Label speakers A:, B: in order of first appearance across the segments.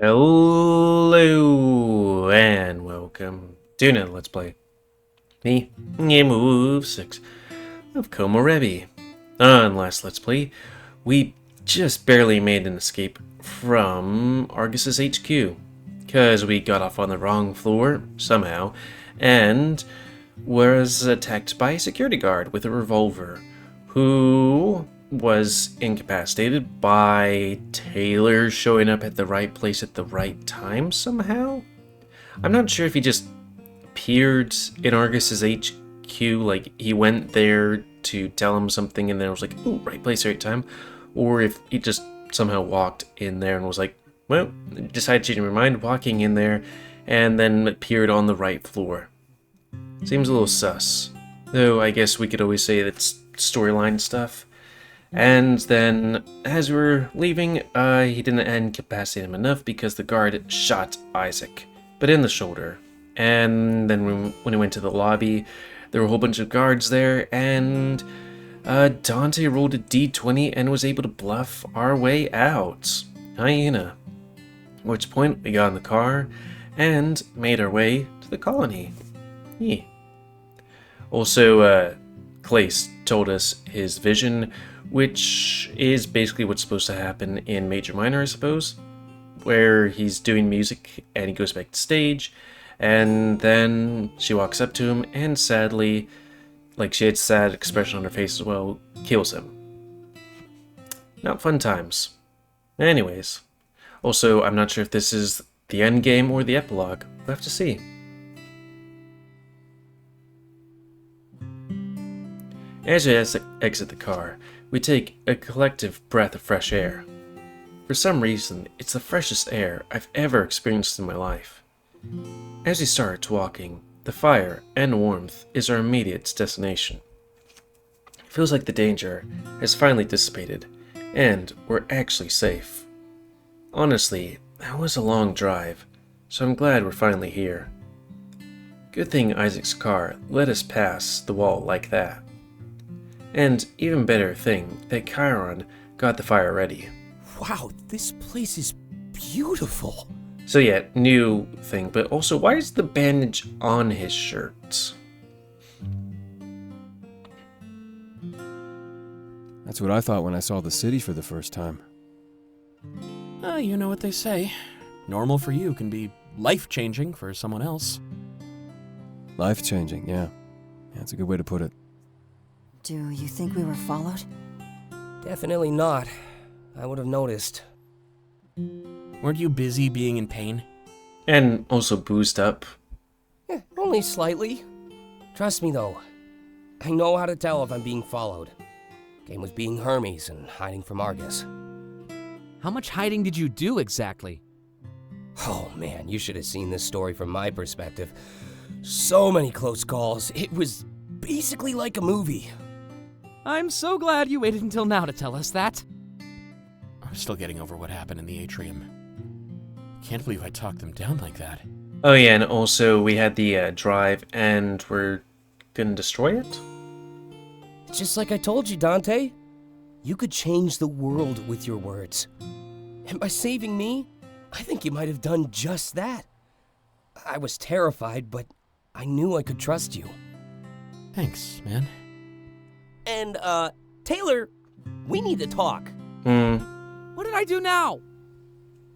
A: Hello and welcome to another Let's Play. Me, GamerWolfSix of Komorebi. On last Let's Play, we just barely made an escape from Argus's HQ, because we got off on the wrong floor, somehow, and was attacked by a security guard with a revolver, who was incapacitated by Taylor showing up at the right place at the right time somehow. I'm not sure if he just appeared in Argus's HQ, like he went there to tell him something and then it was like, ooh, right place, right time, or if he just somehow walked in there and was like, well, decided to change my mind, walking in there, and then appeared on the right floor. Seems a little sus. Though I guess we could always say that's storyline stuff. And then, as we were leaving, he didn't incapacitate him enough because the guard shot Isaac, but in the shoulder. And then when he went to the lobby, there were a whole bunch of guards there, and Dante rolled a d20 and was able to bluff our way out. Hyena. At which point, we got in the car and made our way to the colony. Yeah. Also, Clace told us his vision, which is basically what's supposed to happen in Major Minor, I suppose, where he's doing music and he goes back to stage, and then she walks up to him and sadly, like she had sad expression on her face as well, kills him. Not fun times. Anyways, also, I'm not sure if this is the end game or the epilogue. We'll have to see. As we exit the car, we take a collective breath of fresh air. For some reason, it's the freshest air I've ever experienced in my life. As we start walking, the fire and warmth is our immediate destination. It feels like the danger has finally dissipated, and we're actually safe. Honestly, that was a long drive, so I'm glad we're finally here. Good thing Isaac's car let us pass the wall like that. And even better thing that Chiron got the fire ready.
B: Wow, this place is beautiful.
A: So yeah, new thing, but also why is the bandage on his shirt?
C: That's what I thought when I saw the city for the first time.
B: You know what they say. Normal for you can be life-changing for someone else.
C: Life-changing, yeah. That's a good way to put it.
D: Do you think we were followed?
E: Definitely not. I would have noticed.
B: Weren't you busy being in pain?
A: And also boozed up.
E: Only slightly. Trust me though, I know how to tell if I'm being followed. Game was being Hermes and hiding from Argus.
F: How much hiding did you do exactly?
E: Oh man, you should have seen this story from my perspective. So many close calls, it was basically like a movie.
F: I'm so glad you waited until now to tell us that.
B: I'm still getting over what happened in the atrium. Can't believe I talked them down like that.
A: Oh yeah, and also we had the drive and we're gonna destroy it?
E: Just like I told you, Dante. You could change the world with your words. And by saving me, I think you might have done just that. I was terrified, but I knew I could trust you.
B: Thanks, man.
E: And, Taylor, we need to talk.
F: What did I do now?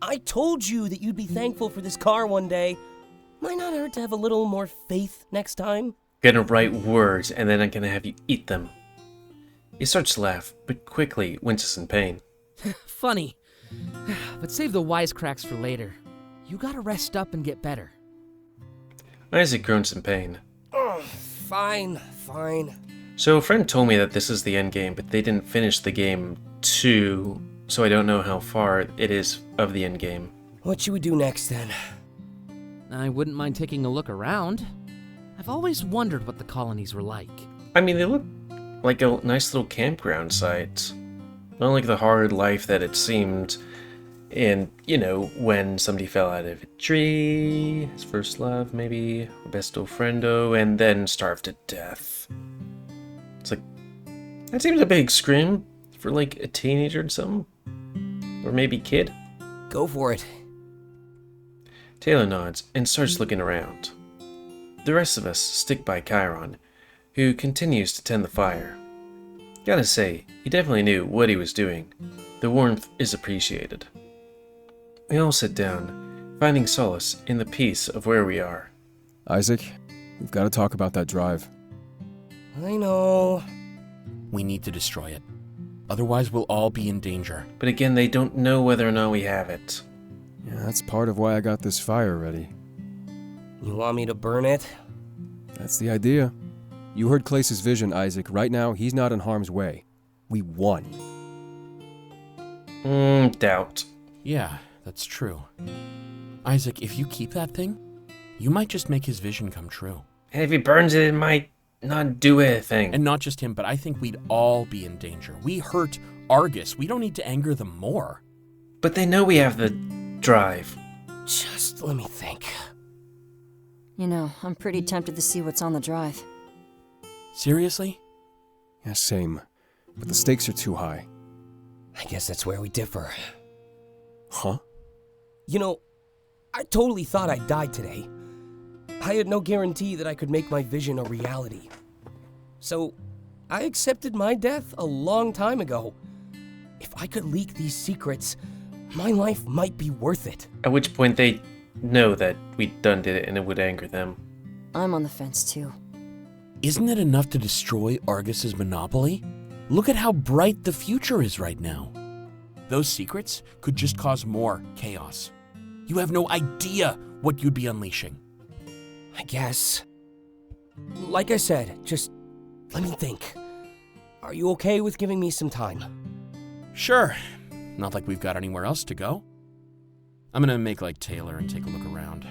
E: I told you that you'd be thankful for this car one day. Might not hurt to have a little more faith next time.
A: Gonna write words and then I'm gonna have you eat them. He starts to laugh, but quickly winces in pain.
F: Funny. But save the wisecracks for later. You gotta rest up and get better.
A: Isaac groans in pain.
E: Fine.
A: So a friend told me that this is the end game, but they didn't finish the game too, so I don't know how far it is of the end game.
E: What should we do next, then?
F: I wouldn't mind taking a look around. I've always wondered what the colonies were like.
A: I mean, they look like a nice little campground site. Not like the hard life that it seemed in, you know, when somebody fell out of a tree, his first love maybe, or besto friendo, and then starved to death. It's like, that seems a big scream for like a teenager or something. Or maybe kid.
E: Go for it.
A: Taylor nods and starts looking around. The rest of us stick by Chiron, who continues to tend the fire. Gotta say, he definitely knew what he was doing. The warmth is appreciated. We all sit down, finding solace in the peace of where we are.
C: Isaac, we've got to talk about that drive.
E: I know.
B: We need to destroy it. Otherwise, we'll all be in danger.
A: But again, they don't know whether or not we have it.
C: Yeah, that's part of why I got this fire ready.
E: You want me to burn it?
C: That's the idea. You heard Clace's vision, Isaac. Right now, he's not in harm's way. We won.
A: Doubt.
B: Yeah, that's true. Isaac, if you keep that thing, you might just make his vision come true.
A: And if he burns it, it might not do anything.
B: And not just him, but I think we'd all be in danger. We hurt Argus. We don't need to anger them more.
A: But they know we have the drive.
E: Just let me think.
D: You know, I'm pretty tempted to see what's on the drive.
B: Seriously?
C: Yeah, same. But the stakes are too high.
E: I guess that's where we differ.
C: Huh?
E: You know, I totally thought I died today. I had no guarantee that I could make my vision a reality. So, I accepted my death a long time ago. If I could leak these secrets, my life might be worth it.
A: At which point they know that we done did it and it would anger them.
D: I'm on the fence too.
B: Isn't it enough to destroy Argus's monopoly? Look at how bright the future is right now. Those secrets could just cause more chaos. You have no idea what you'd be unleashing.
E: I guess. Like I said, just let me think. Are you okay with giving me some time?
B: Sure. Not like we've got anywhere else to go. I'm gonna make like Taylor and take a look around.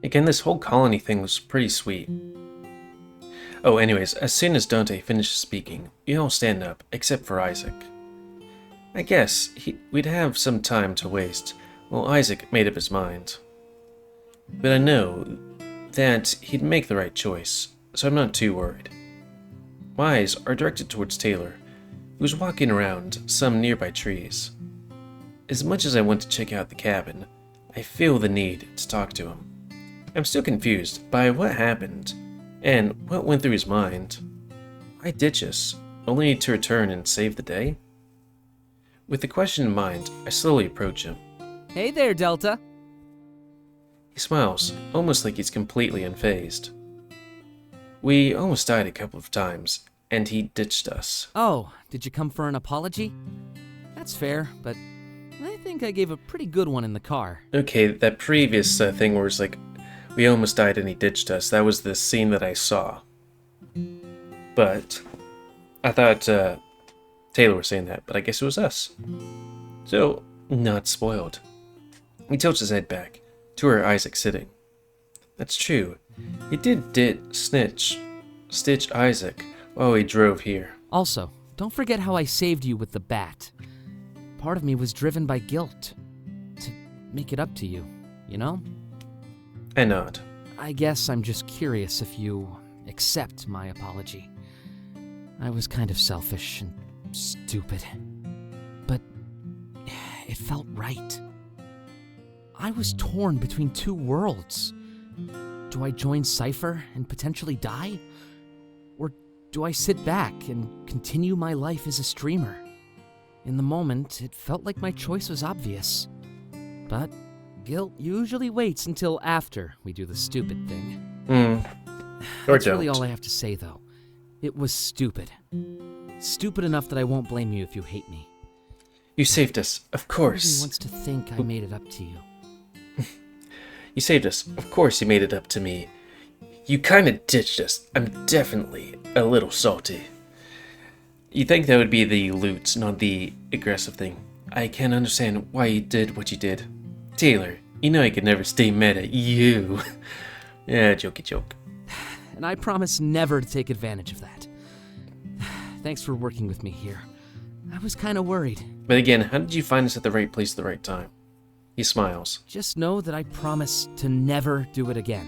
A: Again, this whole colony thing was pretty sweet. Oh, anyways, as soon as Dante finishes speaking, we all stand up, except for Isaac. I guess we'd have some time to waste while Isaac made up his mind. But I know that he'd make the right choice, so I'm not too worried. My eyes are directed towards Taylor, who's walking around some nearby trees. As much as I want to check out the cabin, I feel the need to talk to him. I'm still confused by what happened and what went through his mind. Why ditch us, only to return and save the day? With the question in mind, I slowly approach him.
F: Hey there, Delta.
A: He smiles, almost like he's completely unfazed. We almost died a couple of times, and he ditched us.
F: Oh, did you come for an apology? That's fair, but I think I gave a pretty good one in the car.
A: Okay, that previous thing where it's like, we almost died and he ditched us, that was the scene that I saw. But I thought Taylor was saying that, but I guess it was us. So, not spoiled. He tilts his head back to where Isaac's sitting. That's true. He did stitch Isaac while he drove here.
F: Also, don't forget how I saved you with the bat. Part of me was driven by guilt. To make it up to you, you know?
A: I nod.
F: I guess I'm just curious if you accept my apology. I was kind of selfish and stupid. But it felt right. I was torn between two worlds. Do I join Cypher and potentially die? Or do I sit back and continue my life as a streamer? In the moment, it felt like my choice was obvious. But guilt usually waits until after we do the stupid thing.
A: Or
F: That's really
A: don't.
F: all I have to say, though. It was stupid. Stupid enough that I won't blame you if you hate me.
A: You saved us, of
F: Part of me
A: course.
F: wants to think I made it up to you.
A: You saved us, of course you made it up to me. You kinda ditched us. I'm definitely a little salty. You think that would be the loot, not the aggressive thing. I can't understand why you did what you did. Taylor, you know I could never stay mad at you. Yeah, jokey joke.
F: And I promise never to take advantage of that. Thanks for working with me here. I was kind of worried.
A: But again, how did you find us at the right place at the right time? He smiles.
F: Just know that I promise to never do it again.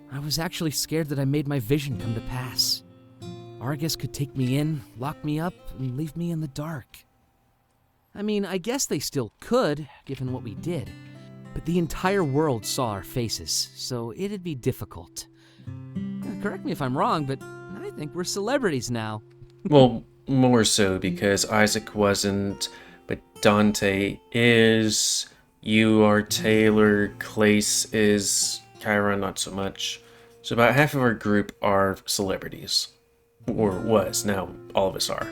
F: I was actually scared that I made my vision come to pass. Argus could take me in, lock me up, and leave me in the dark. I mean, I guess they still could, given what we did. but the entire world saw our faces, so it'd be difficult. Correct me if I'm wrong, but I think we're celebrities now.
A: Well, more so because Isaac wasn't, but Dante is, you are Taylor, Clace is, Kyra not so much. So about half of our group are celebrities. Or was, now all of us are.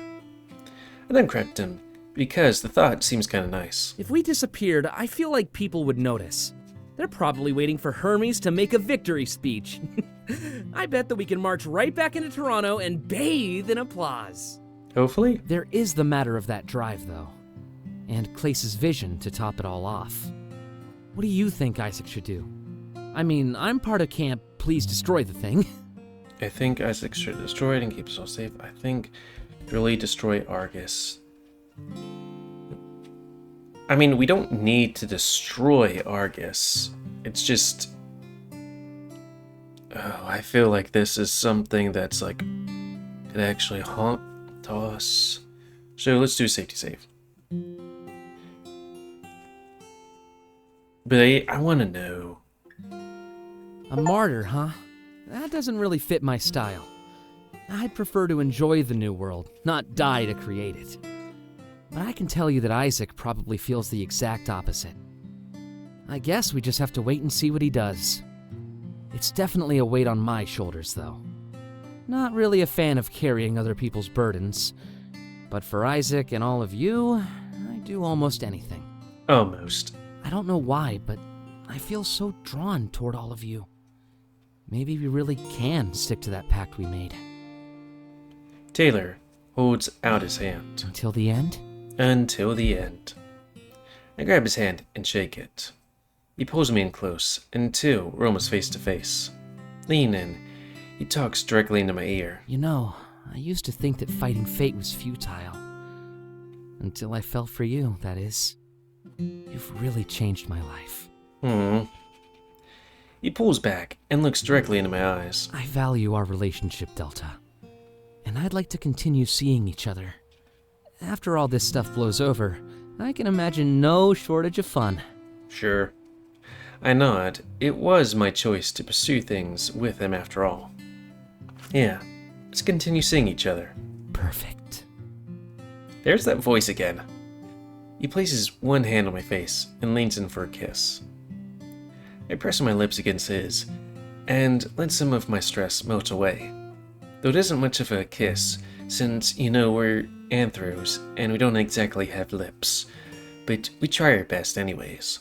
A: And then correct him, because the thought seems kind of nice.
G: If we disappeared, I feel like people would notice. They're probably waiting for Hermes to make a victory speech. I bet that we can march right back into Toronto and bathe in applause.
A: Hopefully.
F: There is the matter of that drive, though, and Clace's vision to top it all off. What do you think Isaac should do? I mean, I'm part of camp, please destroy the thing.
A: I think Isaac should destroy it and keep us all safe. I think really destroy Argus. I mean, we don't need to destroy Argus. It's just... Oh, I feel like this is something that's like... could actually haunt us. So let's do safety save. But I want to know.
F: A martyr, huh? That doesn't really fit my style. I'd prefer to enjoy the new world, not die to create it. But I can tell you that Isaac probably feels the exact opposite. I guess we just have to wait and see what he does. It's definitely a weight on my shoulders, though. Not really a fan of carrying other people's burdens, but for Isaac and all of you, I'd do almost anything.
A: Almost.
F: I don't know why, but I feel so drawn toward all of you. Maybe we really can stick to that pact we made.
A: Taylor holds out his hand.
F: Until the end?
A: Until the end. I grab his hand and shake it. He pulls me in close, until we're almost face to face. Lean in. He talks directly into my ear.
F: You know, I used to think that fighting fate was futile. Until I fell for you, that is. You've really changed my life.
A: He pulls back and looks directly into my eyes.
F: I value our relationship, Delta. And I'd like to continue seeing each other. After all this stuff blows over, I can imagine no shortage of fun.
A: Sure. I nod. It was my choice to pursue things with him after all. Yeah, let's continue seeing each other.
F: Perfect.
A: There's that voice again. He places one hand on my face and leans in for a kiss. I press my lips against his and let some of my stress melt away. Though it isn't much of a kiss, since, you know, we're anthros and we don't exactly have lips, but we try our best anyways.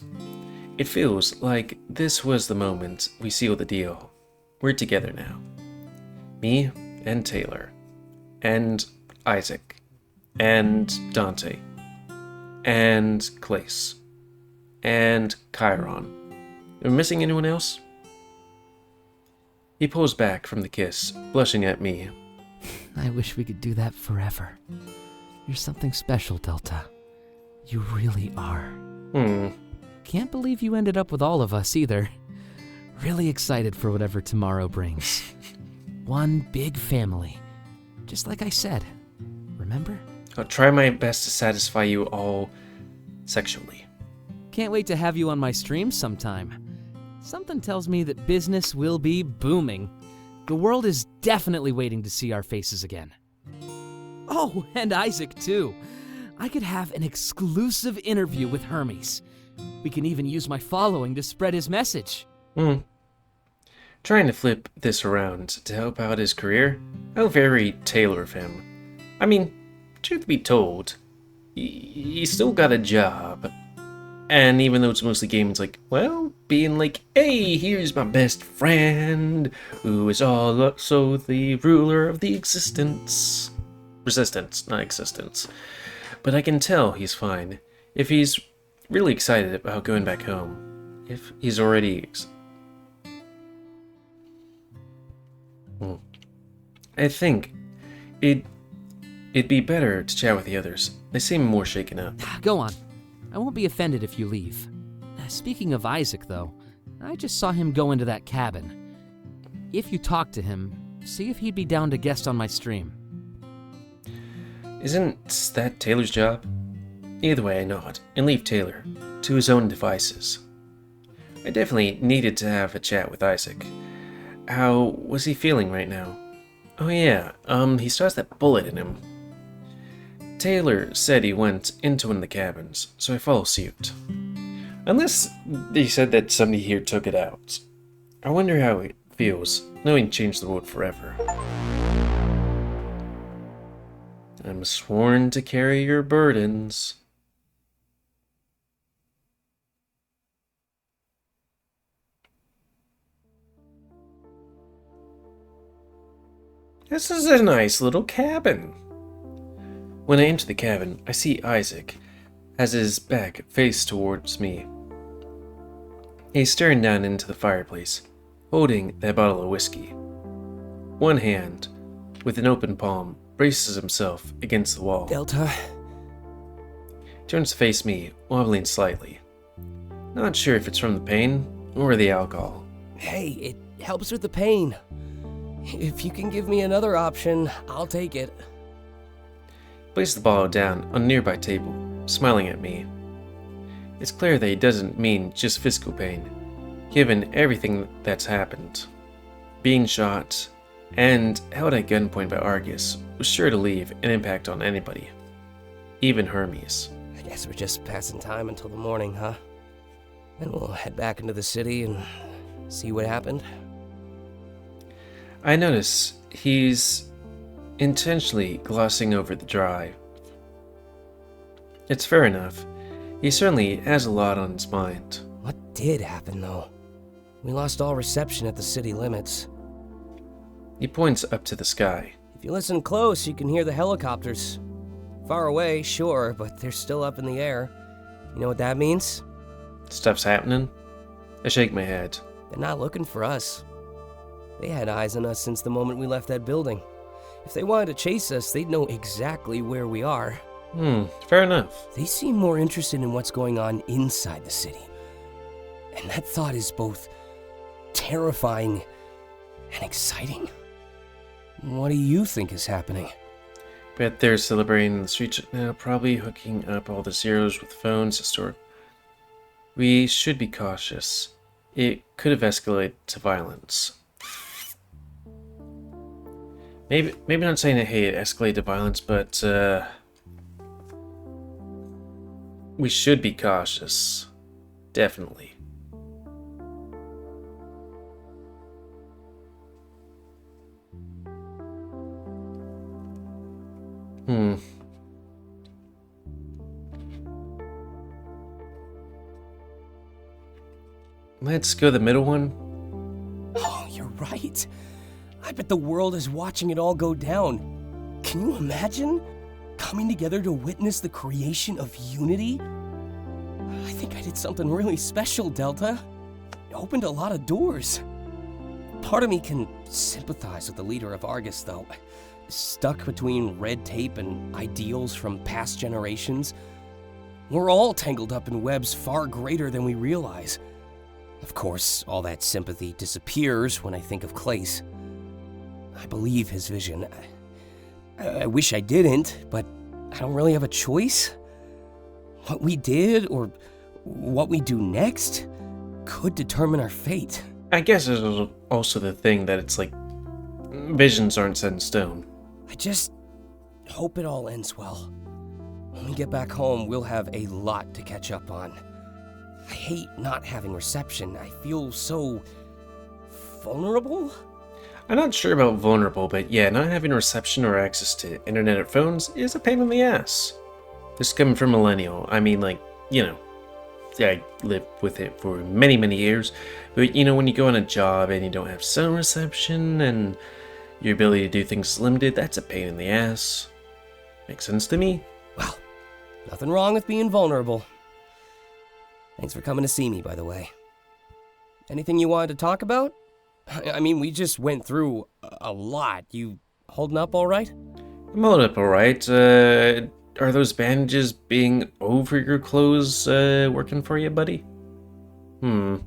A: It feels like this was the moment we sealed the deal. We're together now. Me and Taylor. And Isaac. And Dante. And Clace. And Chiron. Am I missing anyone else? He pulls back from the kiss, blushing at me.
F: I wish we could do that forever. You're something special, Delta. You really are. Can't believe you ended up with all of us either. Really excited for whatever tomorrow brings. One big family. Just like I said. Remember?
A: I'll try my best to satisfy you all sexually.
F: Can't wait to have you on my stream sometime. Something tells me that business will be booming. The world is definitely waiting to see our faces again. Oh, and Isaac too. I could have an exclusive interview with Hermes. We can even use my following to spread his message.
A: Trying to flip this around to help out his career? How very Taylor of him. I mean, truth be told, he's still got a job. And even though it's mostly gaming, it's like, well, being like, hey, here's my best friend, who is also the ruler of the existence. Resistance, not existence. But I can tell he's fine. If he's really excited about going back home. If he's already... I think it'd be better to chat with the others. They seem more shaken up.
F: Go on. I won't be offended if you leave. Speaking of Isaac, though, I just saw him go into that cabin. If you talk to him, see if he'd be down to guest on my stream.
A: Isn't that Taylor's job? Either way, I nod and leave Taylor to his own devices. I definitely needed to have a chat with Isaac. How was he feeling right now? Oh yeah, he still has that bullet in him. Taylor said he went into one of the cabins, so I follow suit. Unless they said that somebody here took it out. I wonder how it feels, knowing changed the world forever. I'm sworn to carry your burdens. This is a nice little cabin. When I enter the cabin, I see Isaac has his back faced towards me. He's staring down into the fireplace, holding that bottle of whiskey. One hand, with an open palm, braces himself against the wall.
E: Delta,
A: Turns to face me, wobbling slightly. Not sure if it's from the pain or the alcohol.
E: hey, it helps with the pain. If you can give me another option, I'll take it.
A: Places the bottle down on a nearby table, smiling at me. It's clear that he doesn't mean just physical pain, given everything that's happened. Being shot and held at gunpoint by Argus was sure to leave an impact on anybody, even Hermes.
E: I guess we're just passing time until the morning, huh? Then we'll head back into the city and see what happened.
A: I notice he's intentionally glossing over the drive. It's fair enough. He certainly has a lot on his mind.
E: What did happen, though? We lost all reception at the city limits.
A: He points up to the sky.
E: If you listen close, you can hear the helicopters. Far away, sure, but they're still up in the air. You know what that means?
A: Stuff's happening? I shake my head.
E: They're not looking for us. They had eyes on us since the moment we left that building. If they wanted to chase us, they'd know exactly where we are.
A: Fair enough.
E: They seem more interested in what's going on inside the city. And that thought is both terrifying and exciting. What do you think is happening?
A: Bet they're celebrating in the streets right now, probably hooking up all the zeros with phones to store. We should be cautious. It could have escalated to violence. Maybe not saying that, hey, it escalated to violence, but we should be cautious. Definitely. Let's go the middle one.
E: Oh, you're right. I bet the world is watching it all go down. Can you imagine? Coming together to witness the creation of unity? I think I did something really special, Delta. It opened a lot of doors. Part of me can sympathize with the leader of Argus, though. Stuck between red tape and ideals from past generations. We're all tangled up in webs far greater than we realize. Of course, all that sympathy disappears when I think of Clace. I believe his vision. I wish I didn't, but I don't really have a choice. What we did, or what we do next, could determine our fate.
A: I guess there's also the thing that it's like, visions aren't set in stone.
E: I just hope it all ends well. When we get back home, we'll have a lot to catch up on. I hate not having reception. I feel so vulnerable.
A: I'm not sure about vulnerable, but yeah, not having reception or access to internet or phones is a pain in the ass. This is coming from Millennial. I mean, like, you know, I lived with it for many, many years. But, you know, when you go on a job and you don't have cell reception and your ability to do things is limited, that's a pain in the ass. Makes sense to me?
E: Well, nothing wrong with being vulnerable. Thanks for coming to see me, by the way. Anything you wanted to talk about? I mean, we just went through a lot. You holding up all right?
A: I'm holding up alright. Are those bandages being over your clothes working for you, buddy? I'm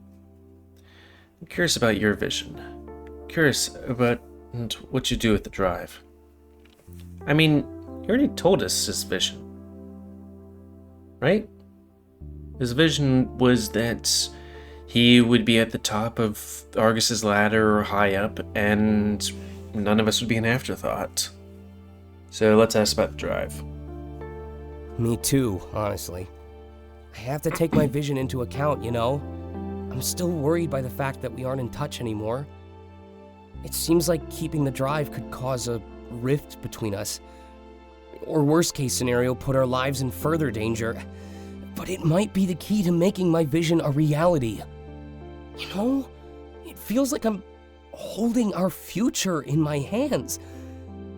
A: curious about your vision. Curious about what you do with the drive. I mean, you already told us his vision. Right? His vision was that he would be at the top of Argus's ladder or high up, and none of us would be an afterthought. So let's ask about the drive.
E: Me too, honestly. I have to take my vision into account, you know? I'm still worried by the fact that we aren't in touch anymore. It seems like keeping the drive could cause a rift between us. Or worst case scenario, put our lives in further danger. But it might be the key to making my vision a reality. You know, it feels like I'm holding our future in my hands.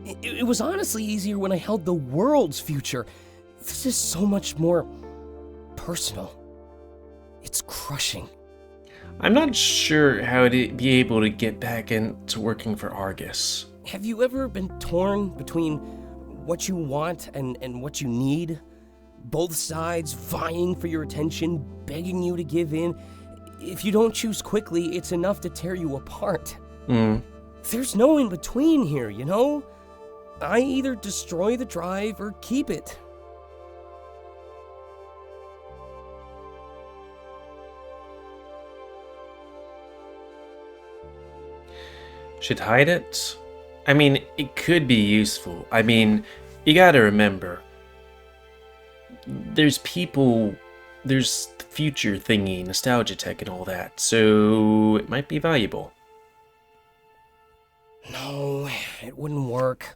E: It was honestly easier when I held the world's future. This is so much more personal. It's crushing.
A: I'm not sure how to be able to get back into working for Argus.
E: Have you ever been torn between what you want and what you need? Both sides vying for your attention, begging you to give in. If you don't choose quickly, it's enough to tear you apart. There's no in between here, you know? I either destroy the drive or keep it.
A: Should hide it? I mean, it could be useful. I mean, you gotta remember, there's people, there's the future thingy, nostalgia tech and all that, so it might be valuable.
E: No, it wouldn't work.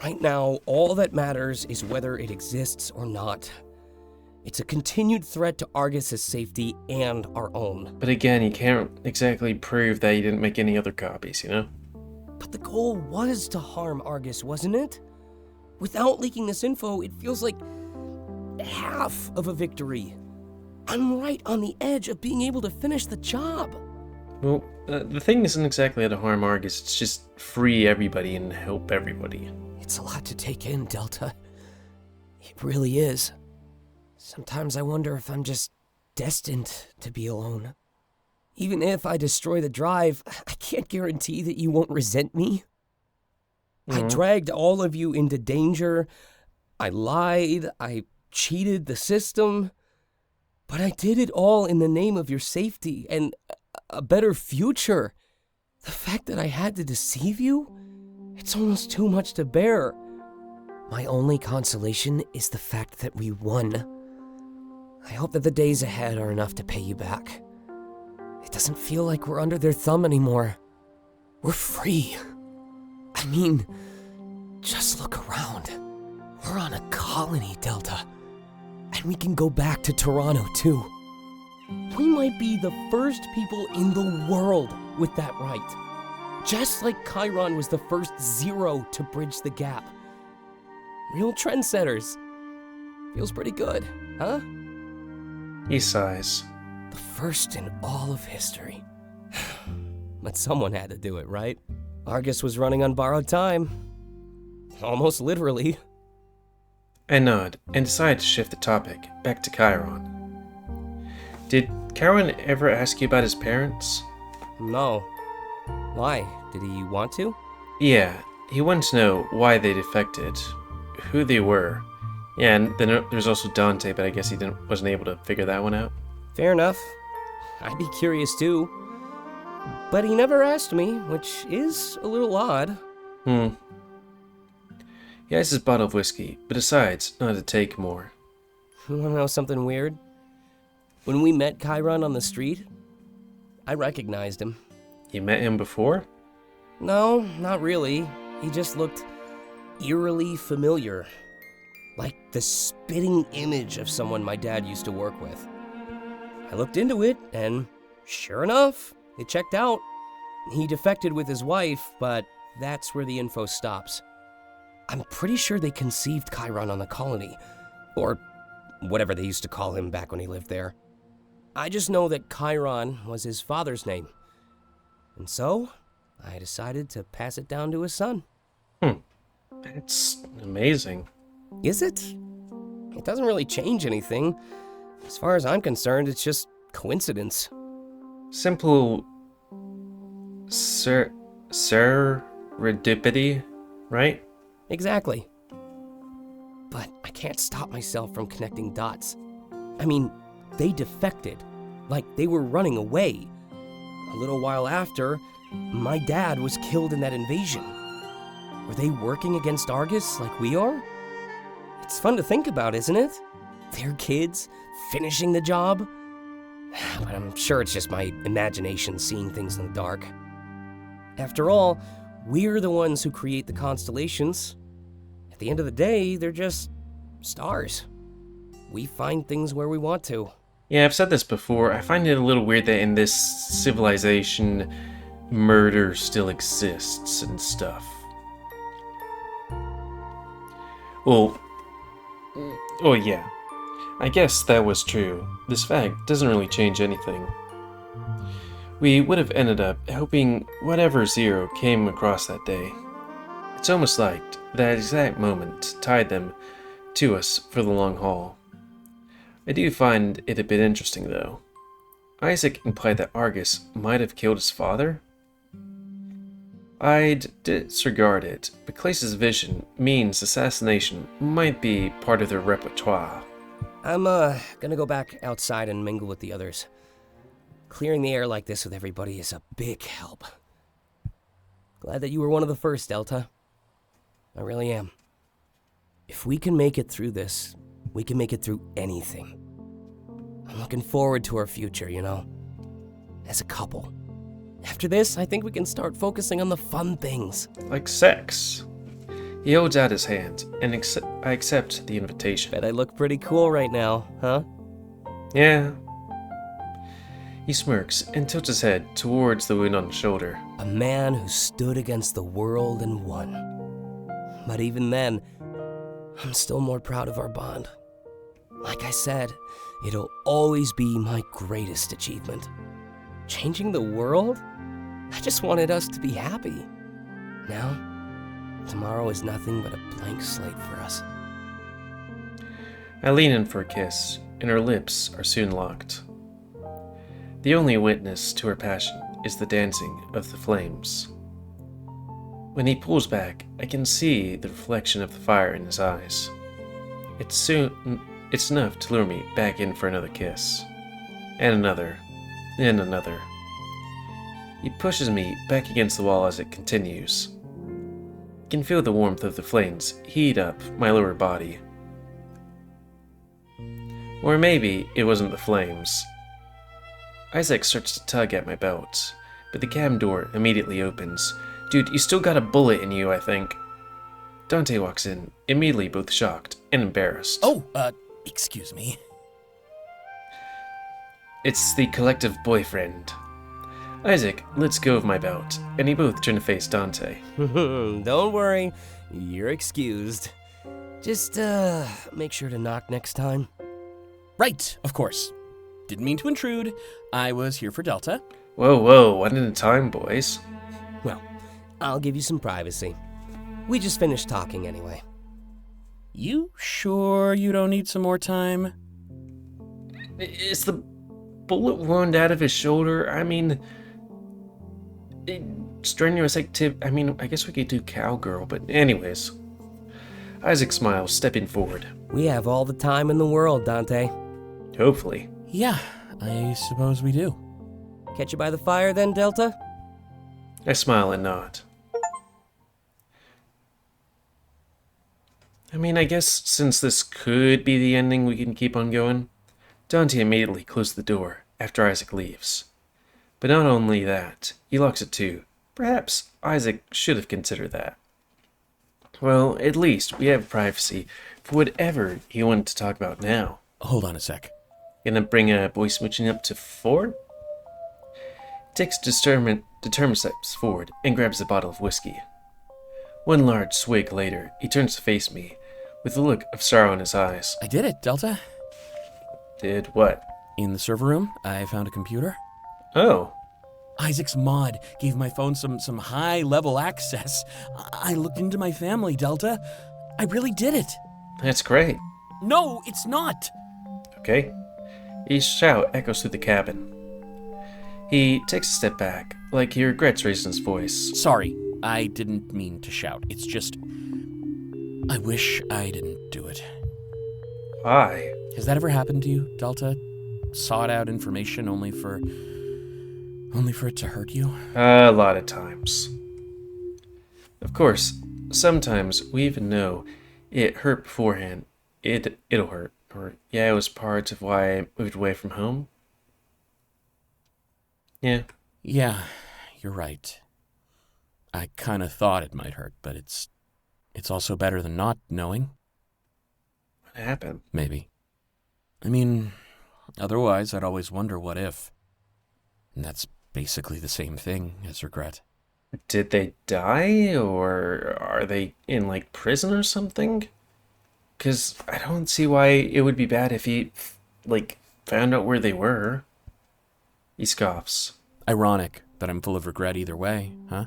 E: Right now, all that matters is whether it exists or not. It's a continued threat to Argus's safety and our own.
A: But again, you can't exactly prove that you didn't make any other copies, you know?
E: But the goal was to harm Argus, wasn't it? Without leaking this info, it feels like half of a victory. I'm right on the edge of being able to finish the job.
A: Well, the thing isn't exactly to harm Argus, it's just free everybody and help everybody.
E: It's a lot to take in, Delta. It really is. Sometimes I wonder if I'm just destined to be alone. Even if I destroy the drive, I can't guarantee that you won't resent me. I dragged all of you into danger. I lied. I cheated the system. But I did it all in the name of your safety and a better future. The fact that I had to deceive you, it's almost too much to bear. My only consolation is the fact that we won. I hope that the days ahead are enough to pay you back. It doesn't feel like we're under their thumb anymore. We're free. I mean, just look around. We're on a colony, Delta. And we can go back to Toronto, too. We might be the first people in the world with that right. Just like Chiron was the first zero to bridge the gap. Real trendsetters. Feels pretty good, huh?
A: He sighs.
E: The first in all of history. But someone had to do it, right? Argus was running on borrowed time. Almost literally.
A: I nod and decide to shift the topic back to Chiron. Did Chiron ever ask you about his parents?
E: No. Why? Did he want to?
A: Yeah, he wanted to know why they defected, who they were. Yeah, and then there's also Dante, but I guess he wasn't able to figure that one out.
E: Fair enough. I'd be curious too. But he never asked me, which is a little odd.
A: He has his bottle of whiskey, but decides not to take more.
E: You wanna know something weird? When we met Chiron on the street, I recognized him.
A: You met him before?
E: No, not really. He just looked eerily familiar. Like the spitting image of someone my dad used to work with. I looked into it, and sure enough, it checked out. He defected with his wife, but that's where the info stops. I'm pretty sure they conceived Chiron on the colony, or whatever they used to call him back when he lived there. I just know that Chiron was his father's name. And so, I decided to pass it down to his son.
A: That's amazing.
E: Is it? It doesn't really change anything. As far as I'm concerned, it's just coincidence.
A: Simple serendipity, right?
E: Exactly. But I can't stop myself from connecting dots. I mean, they defected. like they were running away. A little while after, my dad was killed in that invasion. Were they working against Argus like we are? It's fun to think about, isn't it? Their kids finishing the job? But I'm sure it's just my imagination seeing things in the dark. After all, we're the ones who create the constellations. At the end of the day, they're just stars. We find things where we want to.
A: Yeah, I've said this before. I find it a little weird that in this civilization, murder still exists and stuff. Well, oh yeah. I guess that was true. This fact doesn't really change anything. We would have ended up helping whatever Zero came across that day. It's almost like that exact moment tied them to us for the long haul. I do find it a bit interesting, though. Isaac implied that Argus might have killed his father? I'd disregard it, but Clace's vision means assassination might be part of their repertoire.
E: I'm gonna go back outside and mingle with the others. Clearing the air like this with everybody is a big help. Glad that you were one of the first, Delta. I really am. If we can make it through this, we can make it through anything. I'm looking forward to our future, you know? As a couple. After this, I think we can start focusing on the fun things.
A: Like sex. He holds out his hand, and I accept the invitation.
E: Bet I look pretty cool right now, huh?
A: Yeah. He smirks and tilts his head towards the wound on his shoulder.
E: A man who stood against the world and won. But even then, I'm still more proud of our bond. Like I said, it'll always be my greatest achievement. Changing the world? I just wanted us to be happy. Now, tomorrow is nothing but a blank slate for us.
A: I lean in for a kiss, and her lips are soon locked. The only witness to her passion is the dancing of the flames. When he pulls back, I can see the reflection of the fire in his eyes. It's enough to lure me back in for another kiss. And another. And another. He pushes me back against the wall as it continues. I can feel the warmth of the flames heat up my lower body. Or maybe it wasn't the flames. Isaac starts to tug at my belt, but the cabin door immediately opens. Dude, you still got a bullet in you, I think. Dante walks in, immediately both shocked and embarrassed.
B: Oh, excuse me.
A: It's the collective boyfriend. Isaac lets go of my belt, and they both turn to face Dante.
E: Don't worry, you're excused. Just, make sure to knock next time.
B: Right, of course. Didn't mean to intrude. I was here for Delta.
A: Whoa, one at a time, boys.
E: Well, I'll give you some privacy. We just finished talking anyway.
B: You sure you don't need some more time?
A: Is the bullet wound out of his shoulder? I mean, strenuous activity. I mean, I guess we could do cowgirl, but anyways. Isaac smiles, stepping forward.
E: We have all the time in the world, Dante.
A: Hopefully.
B: Yeah, I suppose we do.
E: Catch you by the fire then, Delta?
A: I smile and nod. I mean, I guess since this could be the ending, we can keep on going. Dante immediately closed the door after Isaac leaves. But not only that, he locks it too. Perhaps Isaac should have considered that. Well, at least we have privacy for whatever he wanted to talk about now.
B: Hold on a sec.
A: Gonna bring a boy smooching up to 4? He takes determined steps forward and grabs a bottle of whiskey. One large swig later, he turns to face me, with a look of sorrow in his eyes.
B: I did it, Delta.
A: Did what?
B: In the server room, I found a computer.
A: Oh.
B: Isaac's mod gave my phone some high-level access. I looked into my family, Delta. I really did it.
A: That's great.
B: No, it's not.
A: Okay. His shout echoes through the cabin. He takes a step back, like he regrets raising his voice.
B: Sorry, I didn't mean to shout. It's just, I wish I didn't do it.
A: Why?
B: Has that ever happened to you, Delta? sought out information only for it to hurt you?
A: A lot of times. Of course, sometimes we even know it hurt beforehand. It'll hurt. Or, yeah, it was part of why I moved away from home. Yeah.
B: Yeah, you're right. I kind of thought it might hurt, but it's also better than not knowing.
A: What happened?
B: Maybe. I mean, otherwise I'd always wonder what if. And that's basically the same thing as regret.
A: Did they die, or are they in, like, prison or something? Because I don't see why it would be bad if he, like, found out where they were. He scoffs.
B: Ironic that I'm full of regret either way, huh?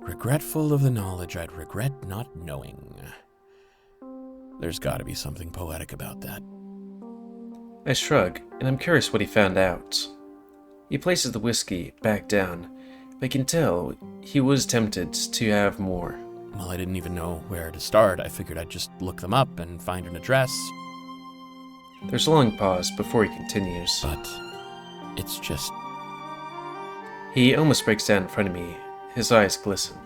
B: Regretful of the knowledge I'd regret not knowing. There's gotta be something poetic about that.
A: I shrug, and I'm curious what he found out. He places the whiskey back down, but I can tell he was tempted to have more.
B: Well, I didn't even know where to start. I figured I'd just look them up and find an address.
A: There's a long pause before he continues.
B: But it's just...
A: He almost breaks down in front of me. His eyes glisten.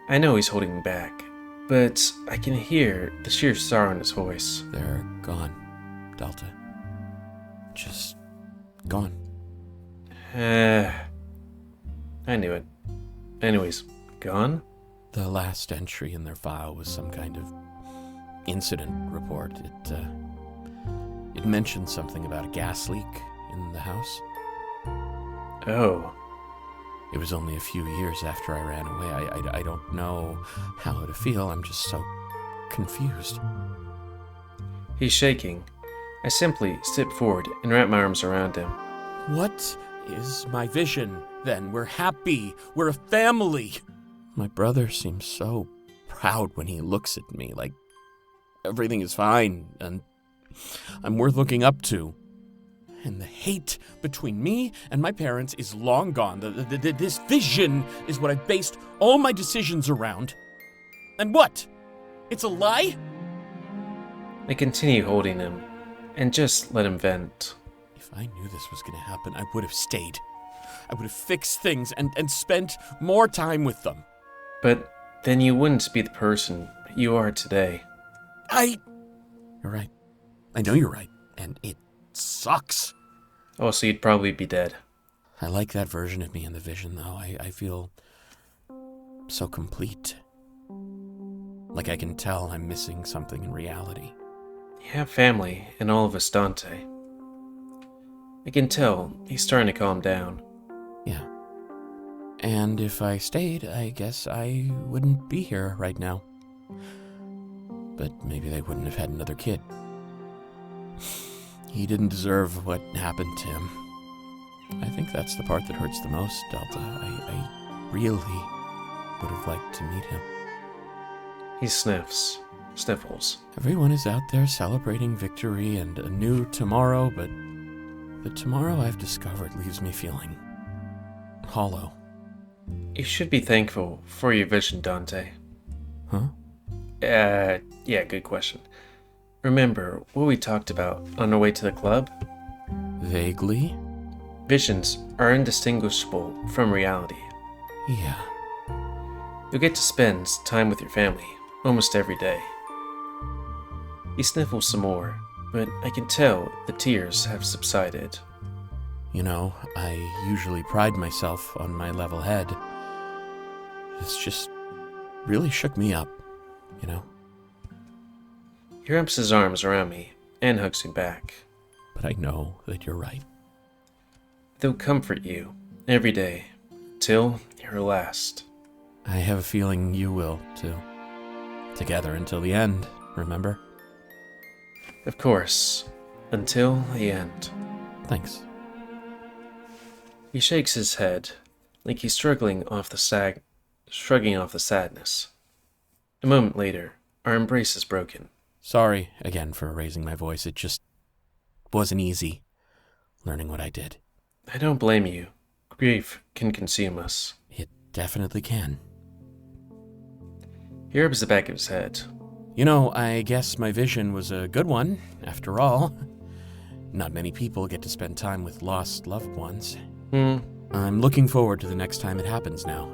A: I know he's holding me back, but I can hear the sheer sorrow in his voice.
B: They're gone, Delta. Just gone.
A: I knew it. Anyways, gone?
B: The last entry in their file was some kind of incident report. It mentioned something about a gas leak in the house.
A: Oh.
B: It was only a few years after I ran away. I don't know how to feel. I'm just so confused.
A: He's shaking. I simply step forward and wrap my arms around him.
B: What is my vision, then? We're happy. We're a family. My brother seems so proud when he looks at me, like everything is fine and I'm worth looking up to. And the hate between me and my parents is long gone. This vision is what I've based all my decisions around. And what? It's a lie?
A: I continue holding him and just let him vent.
B: If I knew this was going to happen, I would have stayed. I would have fixed things and spent more time with them.
A: But then you wouldn't be the person you are today.
B: You're right. I know you're right. And it sucks.
A: Also, you'd probably be dead.
B: I like that version of me in the vision, though. I feel so complete. Like I can tell I'm missing something in reality.
A: You have family and all of us, Dante. I can tell he's starting to calm down.
B: Yeah. And if I stayed, I guess I wouldn't be here right now. But maybe they wouldn't have had another kid. He didn't deserve what happened to him. I think that's the part that hurts the most, Delta. I really would have liked to meet him.
A: He sniffles.
B: Everyone is out there celebrating victory and a new tomorrow, but the tomorrow I've discovered leaves me feeling hollow.
A: You should be thankful for your vision, Dante.
B: Huh?
A: Yeah, good question. Remember what we talked about on our way to the club?
B: Vaguely?
A: Visions are indistinguishable from reality.
B: Yeah.
A: You'll get to spend time with your family almost every day. He sniffles some more, but I can tell the tears have subsided.
B: You know, I usually pride myself on my level head. This just really shook me up, you know?
A: He wraps his arms around me and hugs me back.
B: But I know that you're right.
A: They'll comfort you every day, till your last.
B: I have a feeling you will, too. Together until the end, remember?
A: Of course, until the end.
B: Thanks.
A: He shakes his head, like he's shrugging off the sadness. A moment later, our embrace is broken.
B: Sorry again for raising my voice. It just wasn't easy learning what I did.
A: I don't blame you. Grief can consume us.
B: It definitely can.
A: He rubs the back of his head.
B: You know, I guess my vision was a good one, after all. Not many people get to spend time with lost loved ones.
A: Hmm.
B: I'm looking forward to the next time it happens now.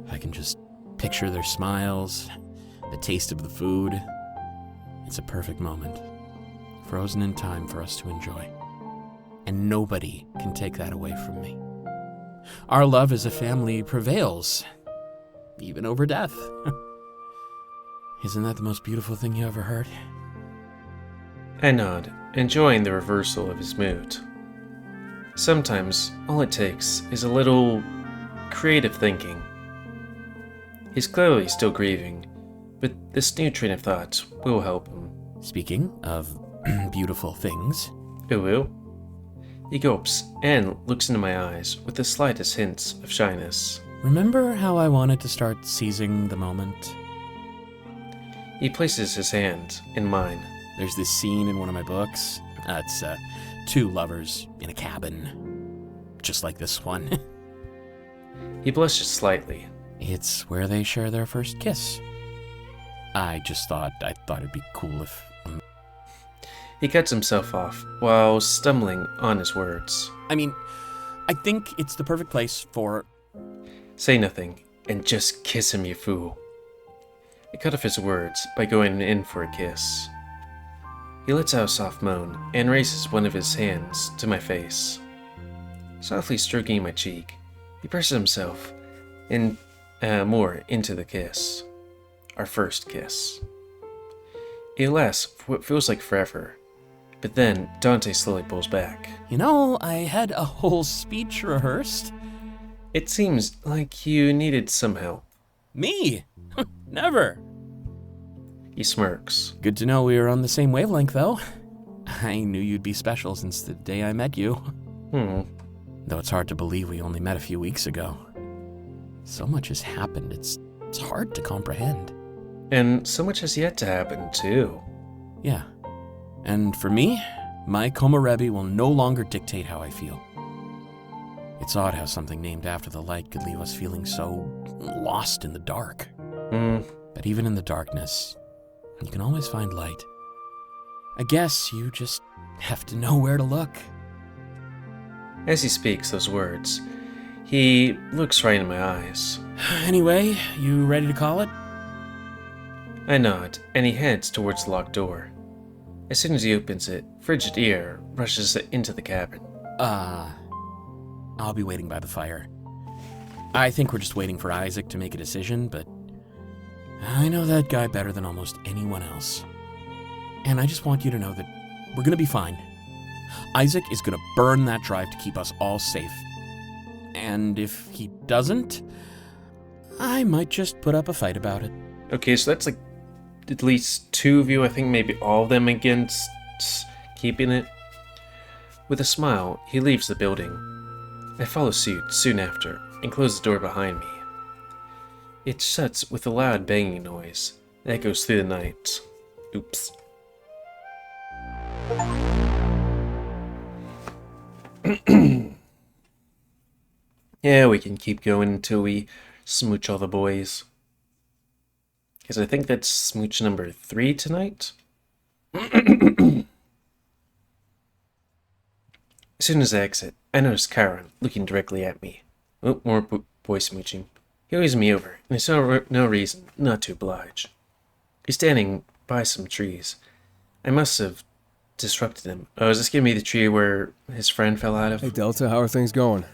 B: I can just picture their smiles, the taste of the food. It's a perfect moment, frozen in time for us to enjoy. And nobody can take that away from me. Our love as a family prevails, even over death. Isn't that the most beautiful thing you ever heard?
A: I nod, enjoying the reversal of his mood. Sometimes, all it takes is a little creative thinking. He's clearly still grieving, but this new train of thought will help him.
B: Speaking of beautiful things,
A: It will. He gulps and looks into my eyes with the slightest hints of shyness.
B: remember how I wanted to start seizing the moment?
A: He places his hand in mine.
B: There's this scene in one of my books. It's two lovers in a cabin, just like this one.
A: He blushes slightly.
B: It's where they share their first kiss. I thought it'd be cool if...
A: He cuts himself off while stumbling on his words.
B: I mean, I think it's the perfect place for...
A: Say nothing and just kiss him, you fool. I cut off his words by going in for a kiss. He lets out a soft moan and raises one of his hands to my face. Softly stroking my cheek, he presses himself in more into the kiss. Our first kiss. It lasts for what feels like forever, but then Dante slowly pulls back.
B: You know, I had a whole speech rehearsed.
A: It seems like you needed some help.
B: Me? Never.
A: He smirks.
B: Good to know we were on the same wavelength, though. I knew you'd be special since the day I met you. Though it's hard to believe we only met a few weeks ago. So much has happened, it's hard to comprehend.
A: And so much has yet to happen, too.
B: Yeah. And for me, my Komorebi will no longer dictate how I feel. It's odd how something named after the light could leave us feeling so lost in the dark. But even in the darkness, you can always find light. I guess you just have to know where to look.
A: As he speaks those words, he looks right in my eyes.
B: Anyway, you ready to call it?
A: I nod, and he heads towards the locked door. As soon as he opens it, frigid air rushes into the cabin.
B: I'll be waiting by the fire. I think we're just waiting for Isaac to make a decision, but I know that guy better than almost anyone else. And I just want you to know that we're gonna be fine. Isaac is gonna burn that drive to keep us all safe. And if he doesn't, I might just put up a fight about it.
A: Okay, so that's like at least two of you, I think maybe all of them against keeping it. With a smile, he leaves the building. I follow suit soon after and close the door behind me. It shuts with a loud banging noise that echoes through the night. Oops. Yeah, we can keep going until we smooch all the boys. Because I think that's smooch number 3 tonight. As soon as I exit, I notice Chiron looking directly at me. Oh, more boy smooching. He waves me over, and there's no reason not to oblige. He's standing by some trees. I must have disrupted him. Oh, is this gonna be the tree where his friend fell out of?
C: Hey, Delta, how are things going?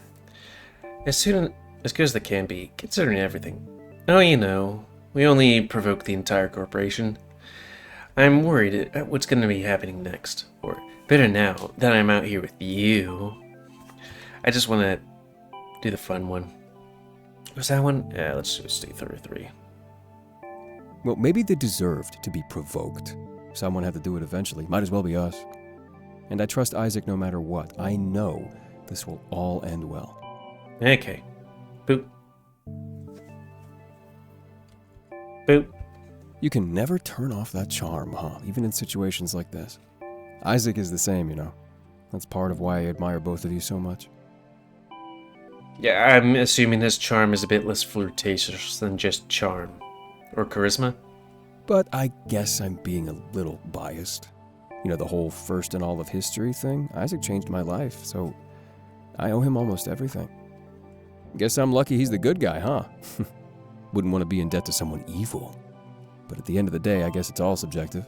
A: As good as they can be, considering everything. Oh, you know, we only provoke the entire corporation. I'm worried at what's going to be happening next. Or, better now that I'm out here with you. I just want to do the fun one. Was that one? Yeah, let's just do 33.
C: Well, maybe they deserved to be provoked. Someone had to do it eventually. Might as well be us. And I trust Isaac no matter what. I know this will all end well.
A: Okay. Boop. Boop.
C: You can never turn off that charm, huh? Even in situations like this. Isaac is the same, you know. That's part of why I admire both of you so much.
A: Yeah, I'm assuming his charm is a bit less flirtatious than just charm. Or charisma?
C: But I guess I'm being a little biased. You know, the whole first in all of history thing? Isaac changed my life, so I owe him almost everything. Guess I'm lucky he's the good guy, huh? Wouldn't want to be in debt to someone evil. But at the end of the day, I guess it's all subjective.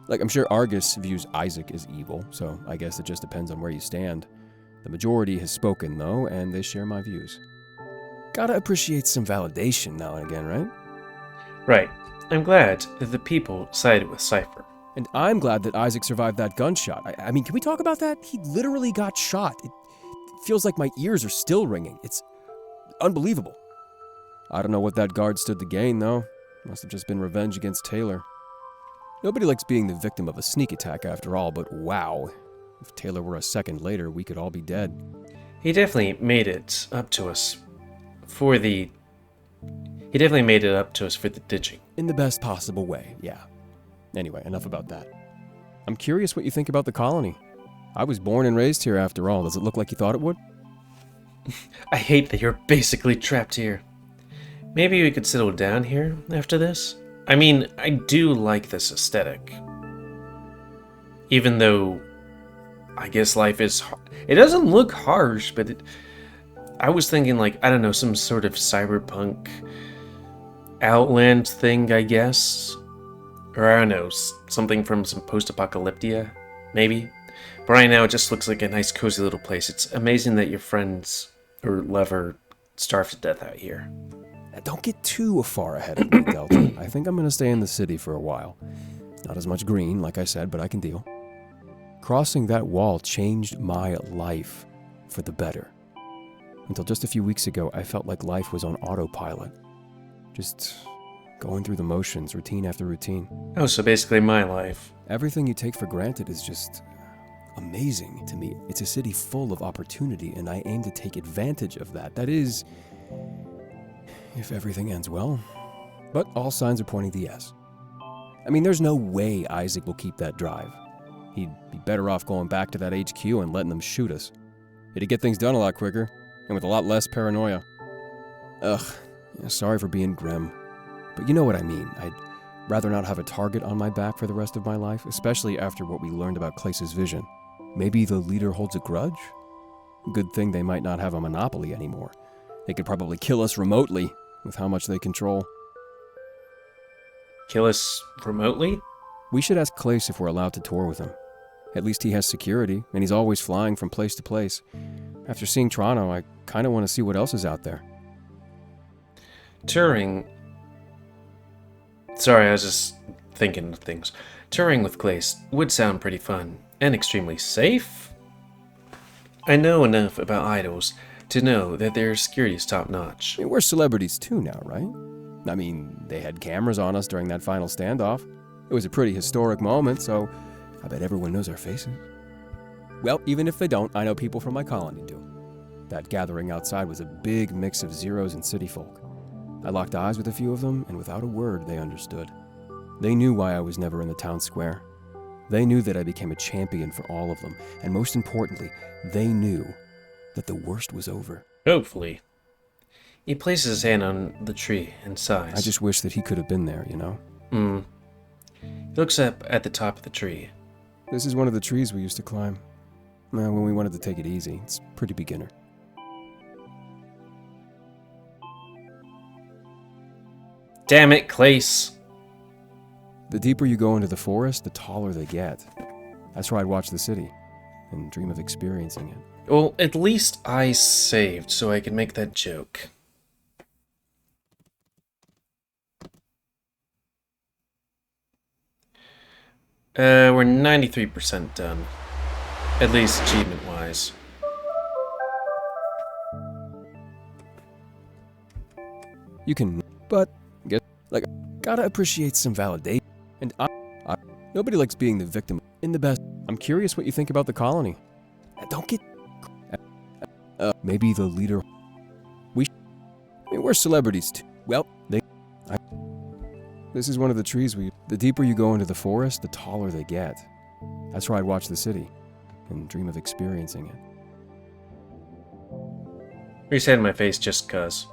C: Like, I'm sure Argus views Isaac as evil, so I guess it just depends on where you stand. The majority has spoken, though, and they share my views. Gotta appreciate some validation now and again, right?
A: Right. I'm glad that the people sided with Cypher.
C: And I'm glad that Isaac survived that gunshot. I mean, can we talk about that? He literally got shot. It feels like my ears are still ringing. It's unbelievable. I don't know what that guard stood to gain, though. Must have just been revenge against Taylor. Nobody likes being the victim of a sneak attack after all, but wow. If Taylor were a second later, we could all be dead.
A: He definitely made it up to us for the... He definitely made it up to us for the ditching.
C: In the best possible way, yeah. Anyway, enough about that. I'm curious what you think about the colony. I was born and raised here after all. Does it look like you thought it would?
A: I hate that you're basically trapped here. Maybe we could settle down here after this? I mean, I do like this aesthetic. Even though, I guess life is... It doesn't look harsh, but I was thinking like, I don't know, some sort of cyberpunk Outland thing, I guess. Or I don't know, something from some post-apocalyptia, maybe. But right now it just looks like a nice cozy little place. It's amazing that your friends or lover starved to death out here.
C: Don't get too far ahead of me, Delta. I think I'm going to stay in the city for a while. Not as much green, like I said, but I can deal. Crossing that wall changed my life for the better. Until just a few weeks ago, I felt like life was on autopilot. Just going through the motions, routine after routine.
A: Oh, so basically my life.
C: Everything you take for granted is just amazing to me. It's a city full of opportunity, and I aim to take advantage of that. That is... if everything ends well. But all signs are pointing to yes. I mean, there's no way Isaac will keep that drive. He'd be better off going back to that HQ and letting them shoot us. It'd get things done a lot quicker, and with a lot less paranoia. Ugh, yeah, sorry for being grim. But you know what I mean. I'd rather not have a target on my back for the rest of my life, especially after what we learned about Clace's vision. Maybe the leader holds a grudge? Good thing they might not have a monopoly anymore. They could probably kill us remotely with how much they control.
A: Kill us remotely?
C: We should ask Clace if we're allowed to tour with him. At least he has security, and he's always flying from place to place. After seeing Toronto, I kind of want to see what else is out there.
A: Touring... Sorry, I was just thinking of things. Touring with Clace would sound pretty fun, and extremely safe? I know enough about idols to know that their security is top-notch.
C: I mean, we're celebrities too now, right? I mean, they had cameras on us during that final standoff. It was a pretty historic moment, so I bet everyone knows our faces. Well, even if they don't, I know people from my colony do. That gathering outside was a big mix of Zeros and city folk. I locked eyes with a few of them, and without a word, they understood. They knew why I was never in the town square. They knew that I became a champion for all of them, and most importantly, they knew that the worst was over.
A: Hopefully. He places his hand on the tree and sighs.
C: I just wish that he could have been there, you know?
A: He looks up at the top of the tree.
C: This is one of the trees we used to climb. Well, when we wanted to take it easy. It's pretty beginner.
A: Damn it, Clace.
C: The deeper you go into the forest, the taller they get. That's where I'd watch the city and dream of experiencing it.
A: Well, at least I saved so I could make that joke. We're 93% done. At least achievement-wise.
C: You can, but get like gotta appreciate some validation. And nobody likes being the victim. In the best. I'm curious what you think about the colony. Don't get. Maybe the leader. I mean, we're celebrities too. Well, this is one of the trees we. The deeper you go into the forest, the taller they get. That's where I'd watch the city and dream of experiencing it.
A: You said in my face just cuz.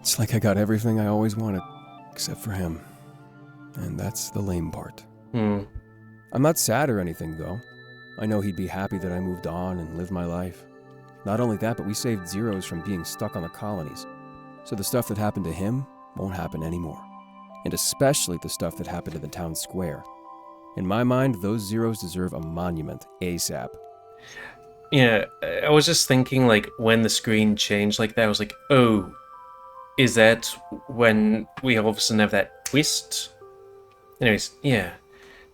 C: It's like I got everything I always wanted, except for him. And that's the lame part.
A: Hmm.
C: I'm not sad or anything, though. I know he'd be happy that I moved on and lived my life. Not only that, but we saved Zeros from being stuck on the colonies. So the stuff that happened to him won't happen anymore. And especially the stuff that happened to the town square. In my mind, those Zeros deserve a monument ASAP.
A: Yeah, I was just thinking, like, when the screen changed like that, I was like, oh, is that when we all of a sudden have that twist? Anyways, yeah,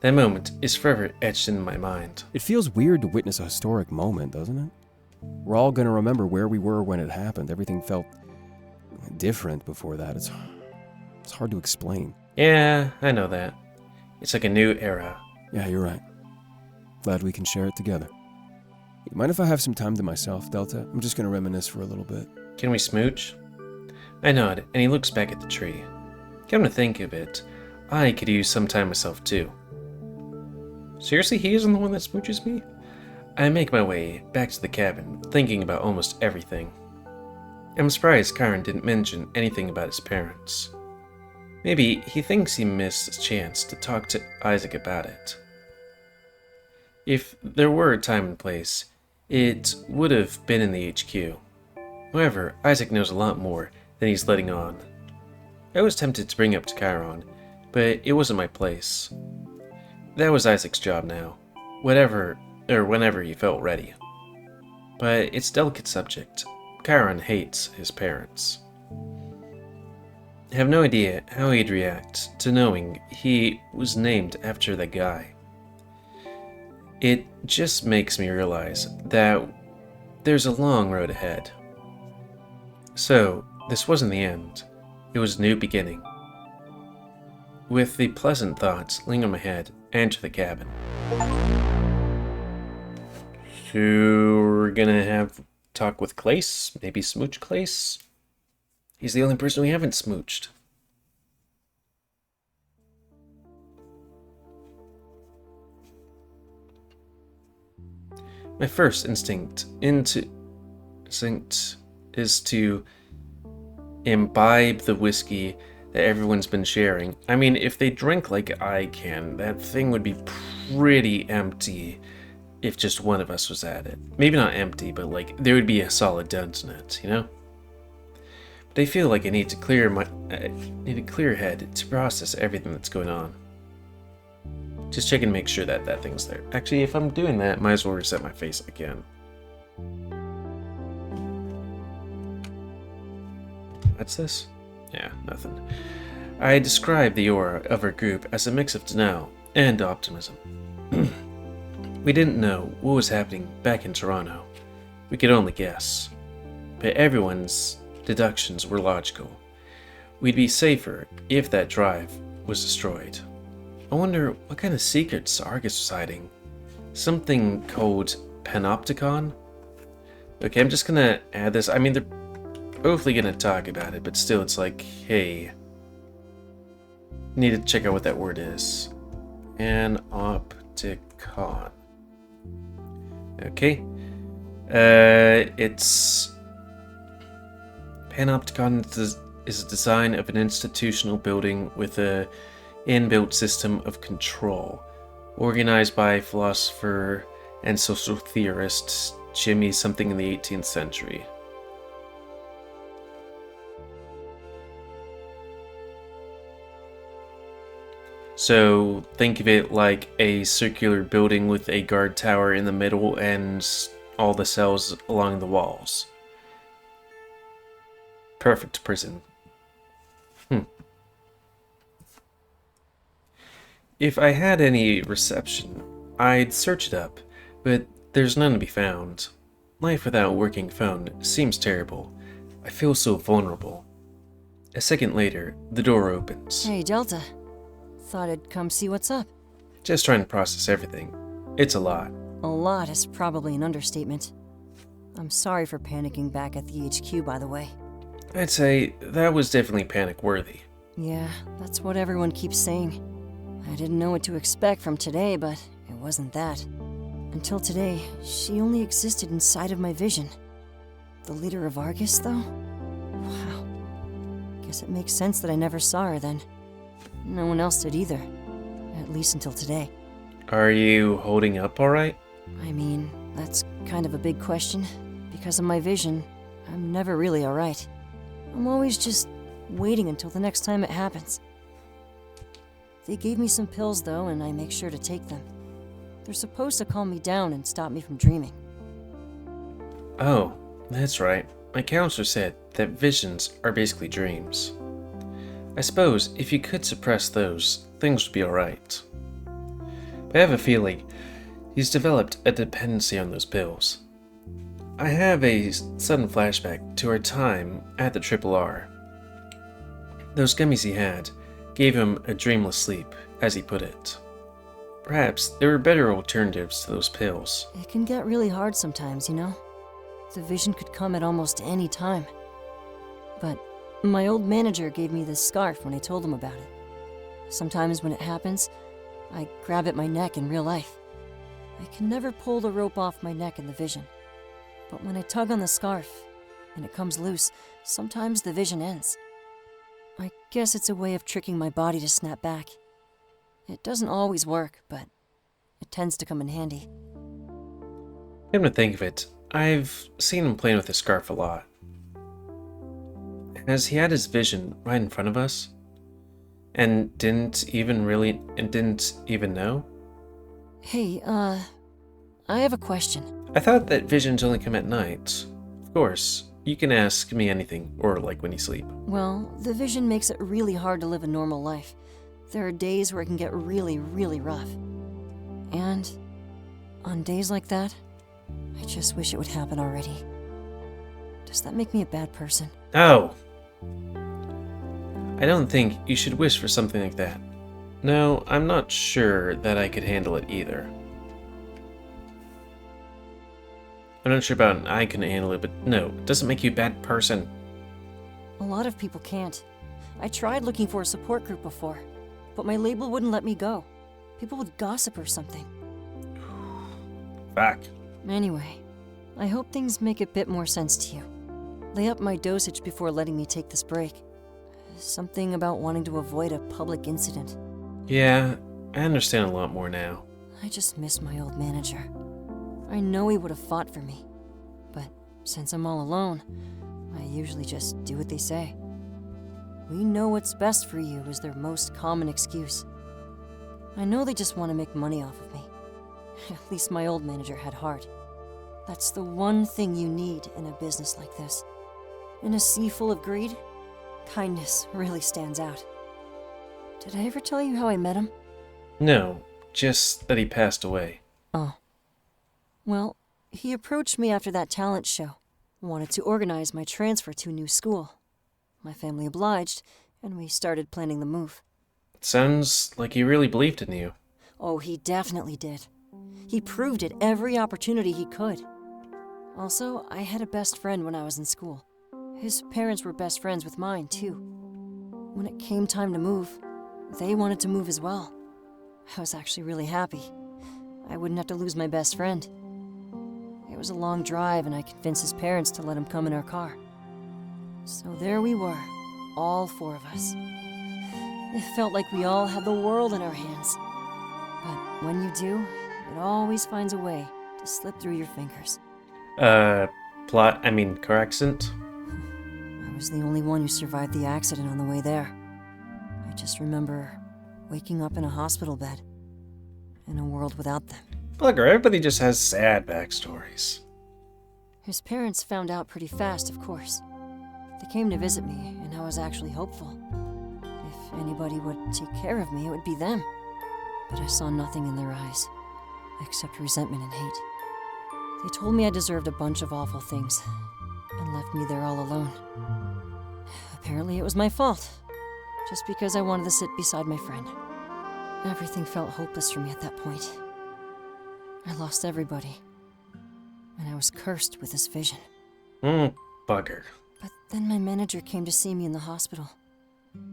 A: that moment is forever etched in my mind.
C: It feels weird to witness a historic moment, doesn't it? We're all gonna remember where we were when it happened. Everything felt different before that. It's hard to explain.
A: Yeah, I know that. It's like a new era.
C: Yeah, you're right. Glad we can share it together. You mind if I have some time to myself, Delta? I'm just gonna reminisce for a little bit.
A: Can we smooch? I nod, and he looks back at the tree. Come to think of it, I could use some time myself too. Seriously, he isn't the one that smooches me? I make my way back to the cabin, thinking about almost everything. I'm surprised Karen didn't mention anything about his parents. Maybe he thinks he missed a chance to talk to Isaac about it. If there were a time and place, it would have been in the HQ. However, Isaac knows a lot more than he's letting on. I was tempted to bring up to Chiron, but it wasn't my place. That was Isaac's job now, whenever he felt ready. But it's a delicate subject. Chiron hates his parents. I have no idea how he'd react to knowing he was named after the guy. It just makes me realize that there's a long road ahead. So, this wasn't the end. It was a new beginning. With the pleasant thoughts lingering in my head, I enter the cabin. So, we're gonna have talk with Clace, maybe smooch Clace. He's the only person we haven't smooched. My first instinct is to imbibe the whiskey that everyone's been sharing. I mean, if they drink like I can, that thing would be pretty empty if just one of us was at it. Maybe not empty, but like there would be a solid dent in it, you know? But I feel like I need a clear head to process everything that's going on. Just check and make sure that that thing's there. Actually, if I'm doing that, might as well reset my face again. What's this? Yeah, nothing. I describe the aura of our group as a mix of denial and optimism. We didn't know what was happening back in Toronto. We could only guess. But everyone's deductions were logical. We'd be safer if that drive was destroyed. I wonder what kind of secrets Argus was hiding. Something called Panopticon? Okay, I'm just gonna add this. I mean, they're both gonna talk about it, but still it's like, hey, need to check out what that word is. Panopticon. Okay. It's Panopticon is a design of an institutional building with a inbuilt system of control, organized by philosopher and social theorist Jimmy something in the 18th century. So think of it like a circular building with a guard tower in the middle and all the cells along the walls. Perfect prison. If I had any reception, I'd search it up, but there's none to be found. Life without a working phone seems terrible. I feel so vulnerable. A second later, the door opens.
D: Hey, Delta. Thought I'd come see what's up.
A: Just trying to process everything. It's a lot.
D: A lot is probably an understatement. I'm sorry for panicking back at the HQ, by the way.
A: I'd say that was definitely panic-worthy.
D: Yeah, that's what everyone keeps saying. I didn't know what to expect from today, but it wasn't that. Until today, she only existed inside of my vision. The leader of Argus, though? Wow. Guess it makes sense that I never saw her then. No one else did either. At least until today.
A: Are you holding up alright?
D: I mean, that's kind of a big question. Because of my vision, I'm never really alright. I'm always just waiting until the next time it happens. They gave me some pills though, and I make sure to take them. They're supposed to calm me down and stop me from dreaming.
A: Oh, that's right. My counselor said that visions are basically dreams. I suppose if you could suppress those, things would be alright. But I have a feeling he's developed a dependency on those pills. I have a sudden flashback to our time at the Triple R. Those gummies he had gave him a dreamless sleep, as he put it. Perhaps there were better alternatives to those pills.
D: It can get really hard sometimes, you know? The vision could come at almost any time. But my old manager gave me this scarf when I told him about it. Sometimes when it happens, I grab at my neck in real life. I can never pull the rope off my neck in the vision. But when I tug on the scarf, and it comes loose, sometimes the vision ends. I guess it's a way of tricking my body to snap back. It doesn't always work, but it tends to come in handy.
A: Come to think of it, I've seen him playing with his scarf a lot. Has he had his vision right in front of us? And didn't even know?
D: Hey, I have a question.
A: I thought that visions only come at night. Of course, you can ask me anything, or like when you sleep.
D: Well, the vision makes it really hard to live a normal life. There are days where it can get really, really rough. And on days like that, I just wish it would happen already. Does that make me a bad person?
A: Oh! I don't think you should wish for something like that. No, I'm not sure that I could handle it either. I'm not sure about I can handle it, but no, it doesn't make you a bad person.
D: A lot of people can't. I tried looking for a support group before, but my label wouldn't let me go. People would gossip or something.
A: Fuck.
D: Anyway, I hope things make a bit more sense to you. They upped my dosage before letting me take this break. Something about wanting to avoid a public incident.
A: Yeah, I understand a lot more now.
D: I just miss my old manager. I know he would have fought for me, but since I'm all alone, I usually just do what they say. We know what's best for you is their most common excuse. I know they just want to make money off of me. At least my old manager had heart. That's the one thing you need in a business like this. In a sea full of greed, kindness really stands out. Did I ever tell you how I met him?
A: No, just that he passed away.
D: Oh. Well, he approached me after that talent show. Wanted to organize my transfer to a new school. My family obliged, and we started planning the move.
A: It sounds like he really believed in you.
D: Oh, he definitely did. He proved it every opportunity he could. Also, I had a best friend when I was in school. His parents were best friends with mine, too. When it came time to move, they wanted to move as well. I was actually really happy. I wouldn't have to lose my best friend. It was a long drive, and I convinced his parents to let him come in our car. So there we were, all four of us. It felt like we all had the world in our hands. But when you do, it always finds a way to slip through your fingers.
A: Car accident?
D: I was the only one who survived the accident on the way there. I just remember waking up in a hospital bed, in a world without them.
A: Bugger, everybody just has sad backstories.
D: His parents found out pretty fast, of course. They came to visit me, and I was actually hopeful. If anybody would take care of me, it would be them. But I saw nothing in their eyes, except resentment and hate. They told me I deserved a bunch of awful things, and left me there all alone. Apparently it was my fault, just because I wanted to sit beside my friend. Everything felt hopeless for me at that point. I lost everybody, and I was cursed with this vision.
A: Bugger.
D: But then my manager came to see me in the hospital.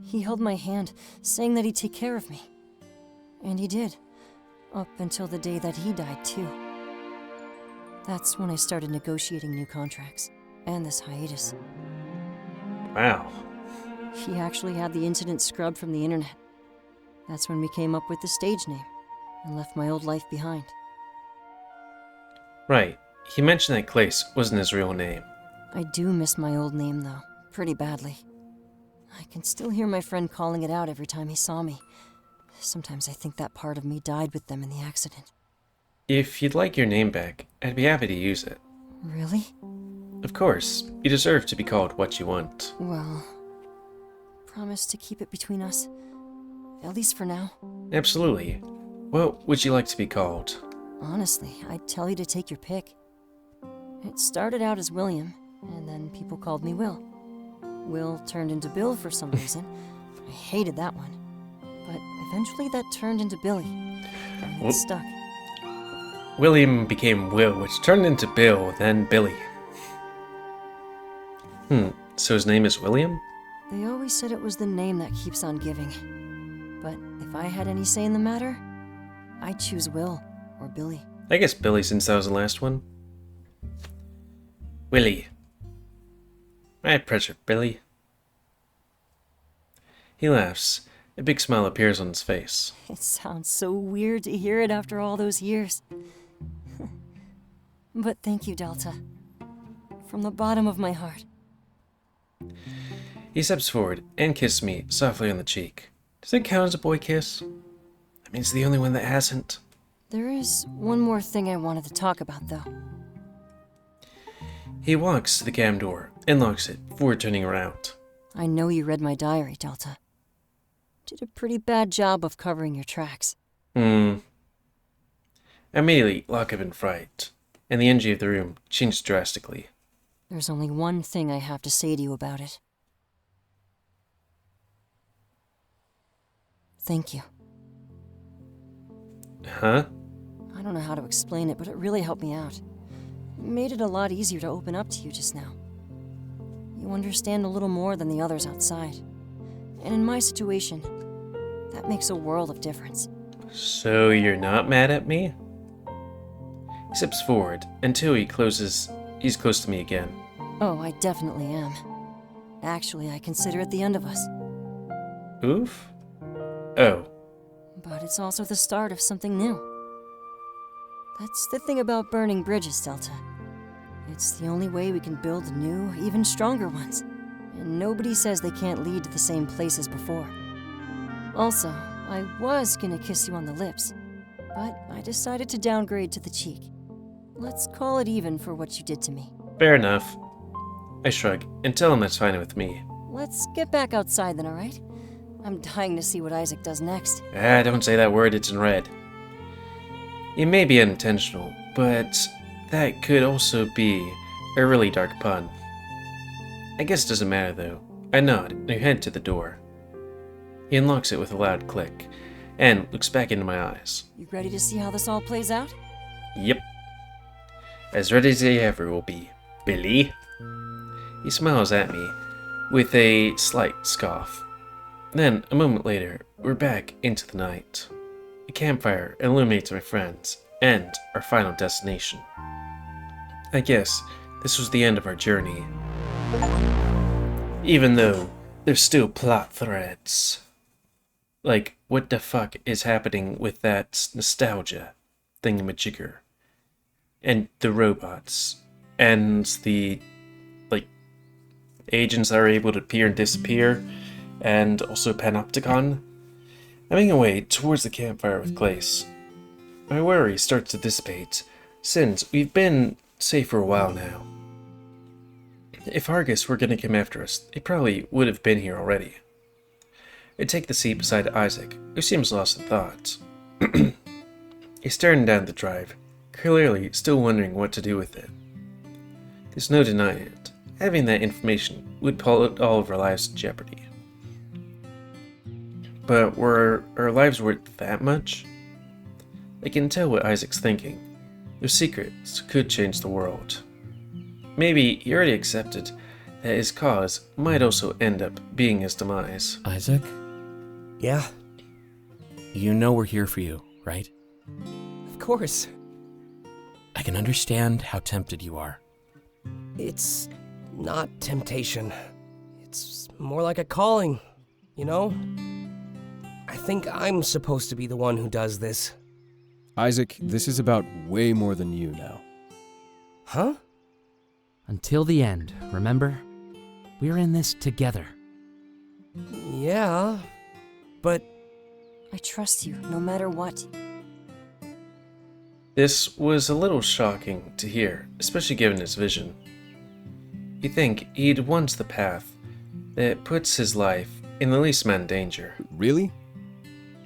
D: He held my hand, saying that he'd take care of me. And he did, up until the day that he died too. That's when I started negotiating new contracts, and this hiatus.
A: Wow.
D: He actually had the incident scrubbed from the internet. That's when we came up with the stage name and left my old life behind.
A: Right. He mentioned that Clace wasn't his real name.
D: I do miss my old name, though, pretty badly. I can still hear my friend calling it out every time he saw me. Sometimes I think that part of me died with them in the accident.
A: If you'd like your name back, I'd be happy to use it.
D: Really?
A: Of course, you deserve to be called what you want.
D: Well, promise to keep it between us. At least for now.
A: Absolutely. What would you like to be called?
D: Honestly, I'd tell you to take your pick. It started out as William, and then people called me Will. Will turned into Bill for some reason. I hated that one. But eventually that turned into Billy, and it stuck.
A: William became Will, which turned into Bill, then Billy. So his name is William?
D: They always said it was the name that keeps on giving. But if I had any say in the matter, I'd choose Will or Billy.
A: I guess Billy, since that was the last one. Willie. My pleasure, Billy. He laughs. A big smile appears on his face.
D: It sounds so weird to hear it after all those years. But thank you, Delta. From the bottom of my heart.
A: He steps forward and kisses me softly on the cheek. Does it count as a boy kiss? I mean, it's the only one that hasn't.
D: There is one more thing I wanted to talk about, though.
A: He walks to the cam door and locks it before turning around.
D: I know you read my diary, Delta. Did a pretty bad job of covering your tracks.
A: I immediately lock up in fright, and the energy of the room changed drastically.
D: There's only one thing I have to say to you about it. Thank you.
A: Huh?
D: I don't know how to explain it, but it really helped me out. It made it a lot easier to open up to you just now. You understand a little more than the others outside. And in my situation, that makes a world of difference.
A: So you're not mad at me? He steps forward until he's close to me again.
D: Oh, I definitely am. Actually, I consider it the end of us.
A: Oof? Oh.
D: But it's also the start of something new. That's the thing about burning bridges, Delta. It's the only way we can build new, even stronger ones. And nobody says they can't lead to the same place as before. Also, I was gonna kiss you on the lips, but I decided to downgrade to the cheek. Let's call it even for what you did to me.
A: Fair enough. I shrug and tell him that's fine with me.
D: Let's get back outside then, alright? I'm dying to see what Isaac does next.
A: Don't say that word, it's in red. It may be unintentional, but that could also be a really dark pun. I guess it doesn't matter though. I nod and head to the door. He unlocks it with a loud click and looks back into my eyes.
D: You ready to see how this all plays out?
A: Yep. As ready as I ever will be, Billy. He smiles at me with a slight scoff. Then, a moment later, we're back into the night. A campfire illuminates my friends and our final destination. I guess this was the end of our journey. Even though there's still plot threads. Like, what the fuck is happening with that nostalgia thingamajigger? And the robots. And the, agents that are able to appear and disappear. And also Panopticon. I'm making my way towards the campfire with Clace. My worry starts to dissipate, since we've been safe for a while now. If Argus were gonna come after us, they probably would have been here already. I take the seat beside Isaac, who seems lost in thought. He's staring down the drive, clearly still wondering what to do with it. There's no denying it. Having that information would put all of our lives in jeopardy. But were our lives worth that much? I can tell what Isaac's thinking. Their secrets could change the world. Maybe he already accepted that his cause might also end up being his demise.
B: Isaac,
E: Yeah,
B: you know we're here for you, right?
E: of course.
B: I can understand how tempted you are.
E: It's not temptation. It's more like a calling, you know? I think I'm supposed to be the one who does this.
C: Isaac, this is about way more than you now.
E: Huh?
F: Until the end, remember? We're in this together.
E: Yeah, but
D: I trust you, no matter what.
A: This was a little shocking to hear, especially given his vision. You'd think he'd want the path that puts his life in the least amount of danger.
C: Really?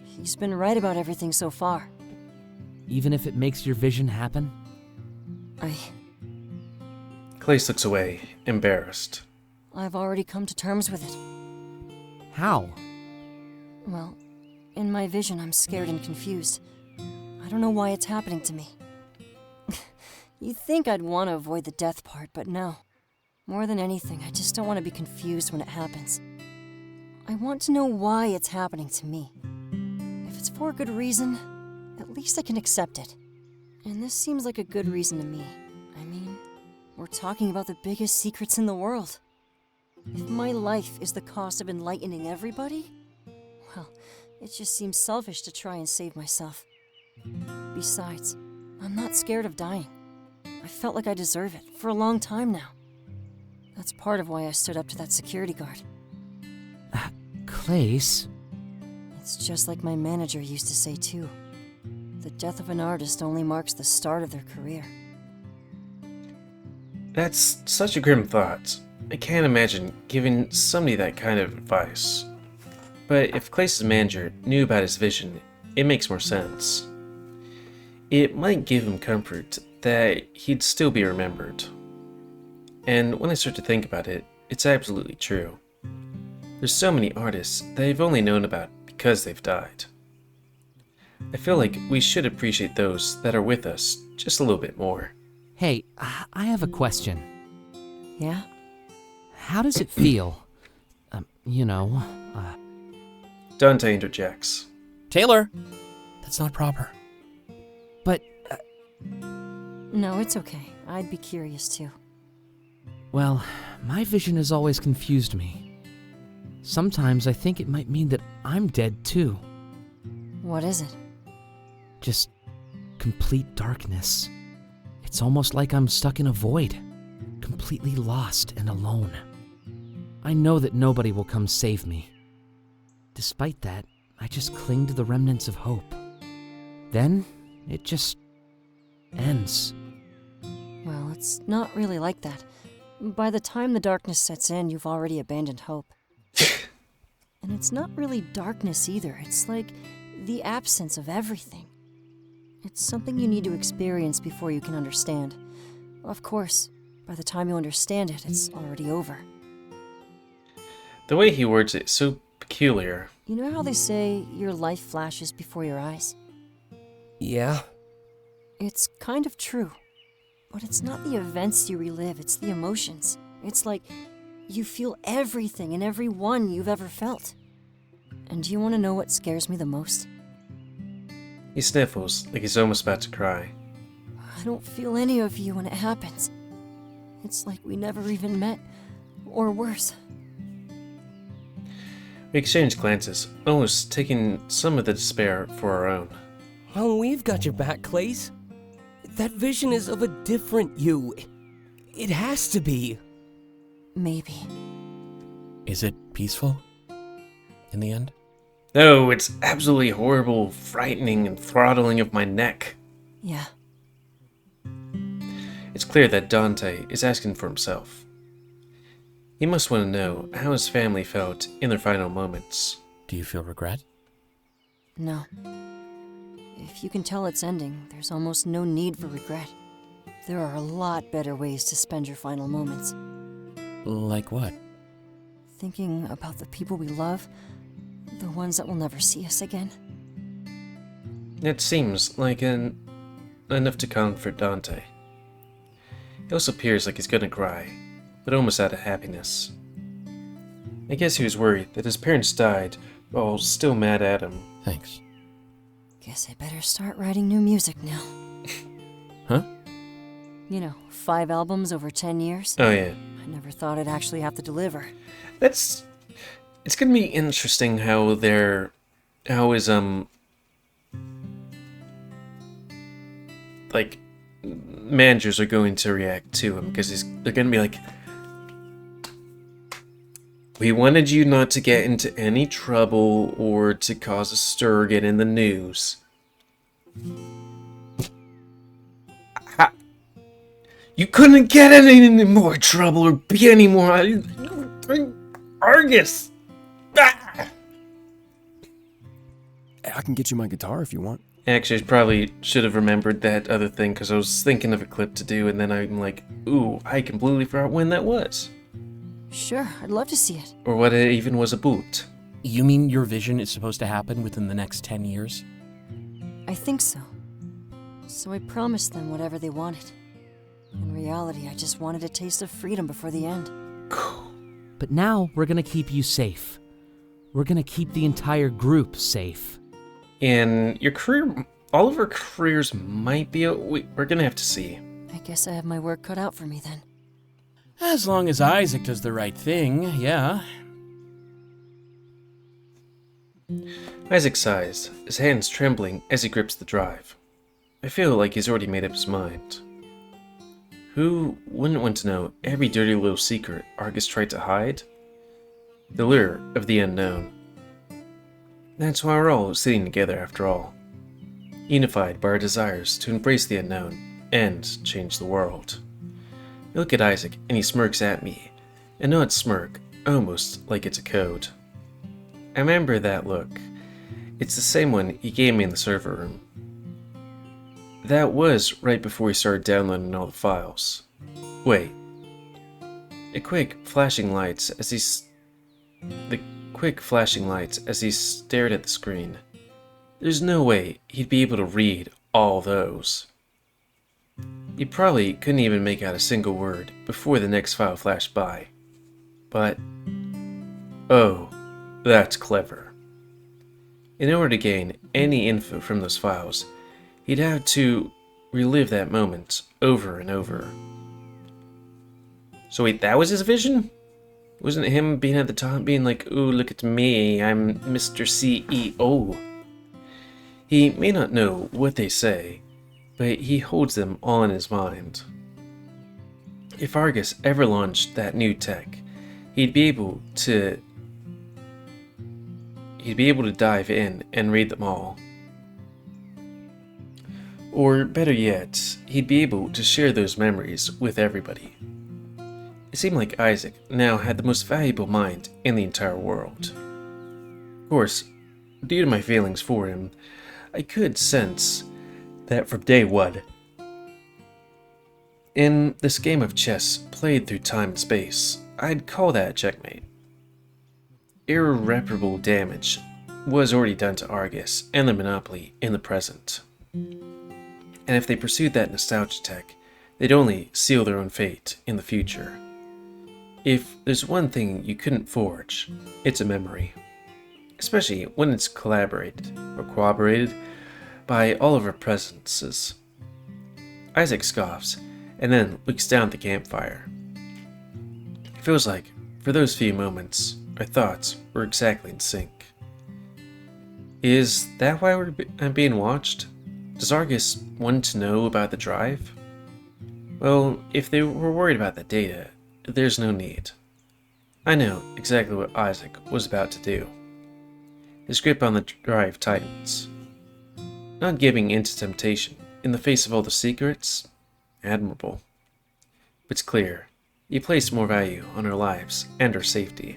D: He's been right about everything so far.
F: Even if it makes your vision happen?
A: Clace looks away, embarrassed.
D: I've already come to terms with it.
F: How?
D: Well, in my vision, I'm scared and confused. I don't know why it's happening to me. You'd think I'd want to avoid the death part, but no. More than anything, I just don't want to be confused when it happens. I want to know why it's happening to me. If it's for a good reason, at least I can accept it. And this seems like a good reason to me. I mean, we're talking about the biggest secrets in the world. If my life is the cost of enlightening everybody, well, it just seems selfish to try and save myself. Besides, I'm not scared of dying. I felt like I deserve it for a long time now. That's part of why I stood up to that security guard.
F: Clace?
D: It's just like my manager used to say too. The death of an artist only marks the start of their career.
A: That's such a grim thought. I can't imagine giving somebody that kind of advice. But if Clace's manager knew about his vision, it makes more sense. It might give him comfort that he'd still be remembered. And when I start to think about it, it's absolutely true. There's so many artists that I've only known about because they've died. I feel like we should appreciate those that are with us just a little bit more.
F: Hey, I have a question.
D: Yeah?
F: How does it feel?
A: Dante interjects.
B: Taylor! That's not proper.
F: But,
D: No, it's okay. I'd be curious too.
F: well, my vision has always confused me. Sometimes I think it might mean that I'm dead too.
D: What is it?
F: Just complete darkness. It's almost like I'm stuck in a void, completely lost and alone. I know that nobody will come save me. Despite that, I just cling to the remnants of hope. Then, it just ends.
D: Well, it's not really like that. By the time the darkness sets in, you've already abandoned hope. And it's not really darkness either. It's like the absence of everything. It's something you need to experience before you can understand. Of course, by the time you understand it, it's already over.
A: The way he words it is so peculiar.
D: You know how they say your life flashes before your eyes?
E: yeah.
D: It's kind of true. But it's not the events you relive, it's the emotions. It's like you feel everything and every one you've ever felt. And do you want to know what scares me the most?
A: He sniffles like he's almost about to cry.
D: I don't feel any of you when it happens. It's like we never even met, or worse.
A: We exchange glances, almost taking some of the despair for our own.
E: Well, we've got your back, Clace. That vision is of a different you. It has to be.
D: Maybe.
B: Is it peaceful? In the end?
A: No, it's absolutely horrible, frightening, and throttling of my neck.
D: Yeah.
A: It's clear that Dante is asking for himself. He must want to know how his family felt in their final moments.
B: Do you feel regret?
D: No. If you can tell it's ending, there's almost no need for regret. There are a lot better ways to spend your final moments.
B: Like what?
D: Thinking about the people we love, the ones that will never see us again.
A: It seems like enough to comfort Dante. He also appears like he's gonna cry, but almost out of happiness. I guess he was worried that his parents died while still mad at him.
B: Thanks.
D: Guess I better start writing new music now.
B: Huh?
D: You know, 5 albums over 10 years.
A: Oh yeah.
D: I never thought I'd actually have to deliver.
A: It's gonna be interesting how their how his like managers are going to react to him, because they're gonna be like, we wanted you not to get into any trouble or to cause a stir, get in the news. You couldn't get in any more trouble or be any more Argus. Ah!
C: I can get you my guitar if you want.
A: Actually, I probably should have remembered that other thing, because I was thinking of a clip to do, and then I'm like, ooh, I completely forgot when that was.
D: Sure, I'd love to see it.
A: Or what it even was about.
B: You mean your vision is supposed to happen within the next 10 years?
D: I think so. So I promised them whatever they wanted. In reality, I just wanted a taste of freedom before the end.
F: But now we're gonna keep you safe. We're gonna keep the entire group safe.
A: And your career, all of our careers might be, we're gonna have to see.
D: I guess I have my work cut out for me then.
B: As long as Isaac does the right thing, yeah.
A: Isaac sighs, his hands trembling as he grips the drive. I feel like he's already made up his mind. Who wouldn't want to know every dirty little secret Argus tried to hide? The lure of the unknown. That's why we're all sitting together after all. Unified by our desires to embrace the unknown and change the world. I look at Isaac and he smirks at me. An odd smirk, almost like it's a code. I remember that look. It's the same one he gave me in the server room. That was right before he started downloading all the files. Wait. The quick flashing lights as he stared at the screen. There's no way he'd be able to read all those. He probably couldn't even make out a single word before the next file flashed by. But, oh, that's clever. In order to gain any info from those files, he'd have to relive that moment over and over. So wait, that was his vision? Wasn't it him being at the top being like, ooh, look at me, I'm Mr. CEO? He may not know what they say, but he holds them all in his mind. If Argus ever launched that new tech, he'd be able to dive in and read them all. Or better yet, he'd be able to share those memories with everybody. It seemed like Isaac now had the most valuable mind in the entire world. Of course, due to my feelings for him, I could sense that from day one. In this game of chess played through time and space, I'd call that a checkmate. Irreparable damage was already done to Argus and the Monopoly in the present. And if they pursued that nostalgia tech, they'd only seal their own fate in the future. If there's one thing you couldn't forge, it's a memory. Especially when it's collaborated or corroborated by all of our presences. Isaac scoffs and then looks down at the campfire. It feels like, for those few moments, our thoughts were exactly in sync. Is that why I'm being watched? Does Argus want to know about the drive? Well, if they were worried about the data, there's no need. I know exactly what Isaac was about to do. His grip on the drive tightens. Not giving in to temptation in the face of all the secrets? Admirable. It's clear, he placed more value on our lives and our safety.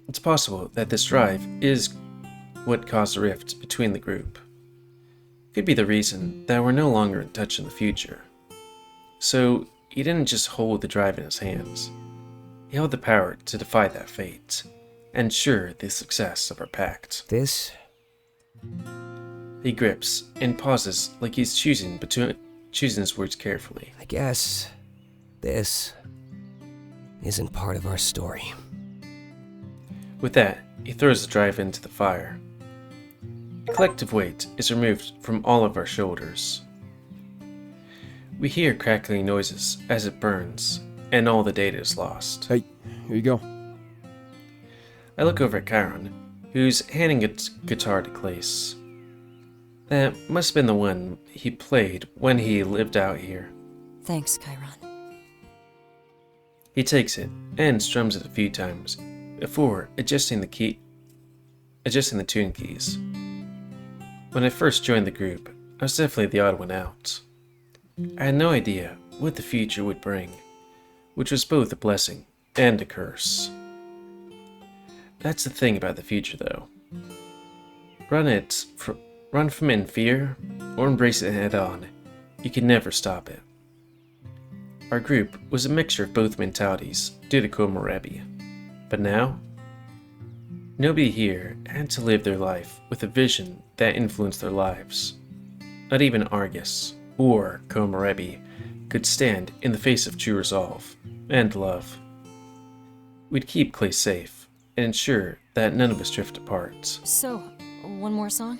A: It's possible that this drive is what caused the rift between the group. Could be the reason that we're no longer in touch in the future. So he didn't just hold the drive in his hands. He held the power to defy that fate, and ensure the success of our pact.
E: This?
A: He grips and pauses like he's choosing his words carefully.
E: I guess this isn't part of our story.
A: With that, he throws the drive into the fire. The collective weight is removed from all of our shoulders. We hear crackling noises as it burns, and all the data is lost.
C: Hey, here you go.
A: I look over at Chiron, who's handing a guitar to Clace. That must have been the one he played when he lived out here.
D: Thanks, Chiron.
A: He takes it and strums it a few times before adjusting the tune keys. When I first joined the group, I was definitely the odd one out. I had no idea what the future would bring, which was both a blessing and a curse. That's the thing about the future, though. Run from it in fear, or embrace it head on. You can never stop it. Our group was a mixture of both mentalities due to Komorebi. But now, nobody here had to live their life with a vision that influenced their lives. Not even Argus or Komorebi could stand in the face of true resolve and love. We'd keep Clay safe and ensure that none of us drift apart.
D: So, one more song?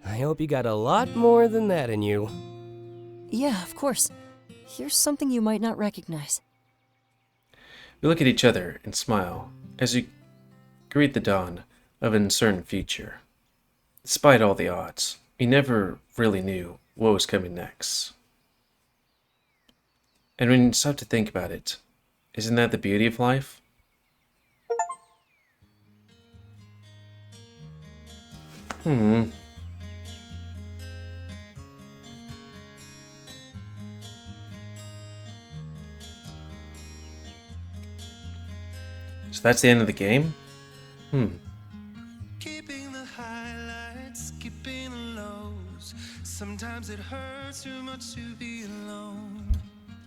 E: I hope you got a lot more than that in you.
D: Yeah, of course. Here's something you might not recognize.
A: We look at each other and smile as we greet the dawn of an uncertain future. Despite all the odds, we never really knew what was coming next. And when you stop to think about it, isn't that the beauty of life? So that's the end of the game?
H: Keeping the highlights, skipping the lows. Sometimes it hurts too much to be alone.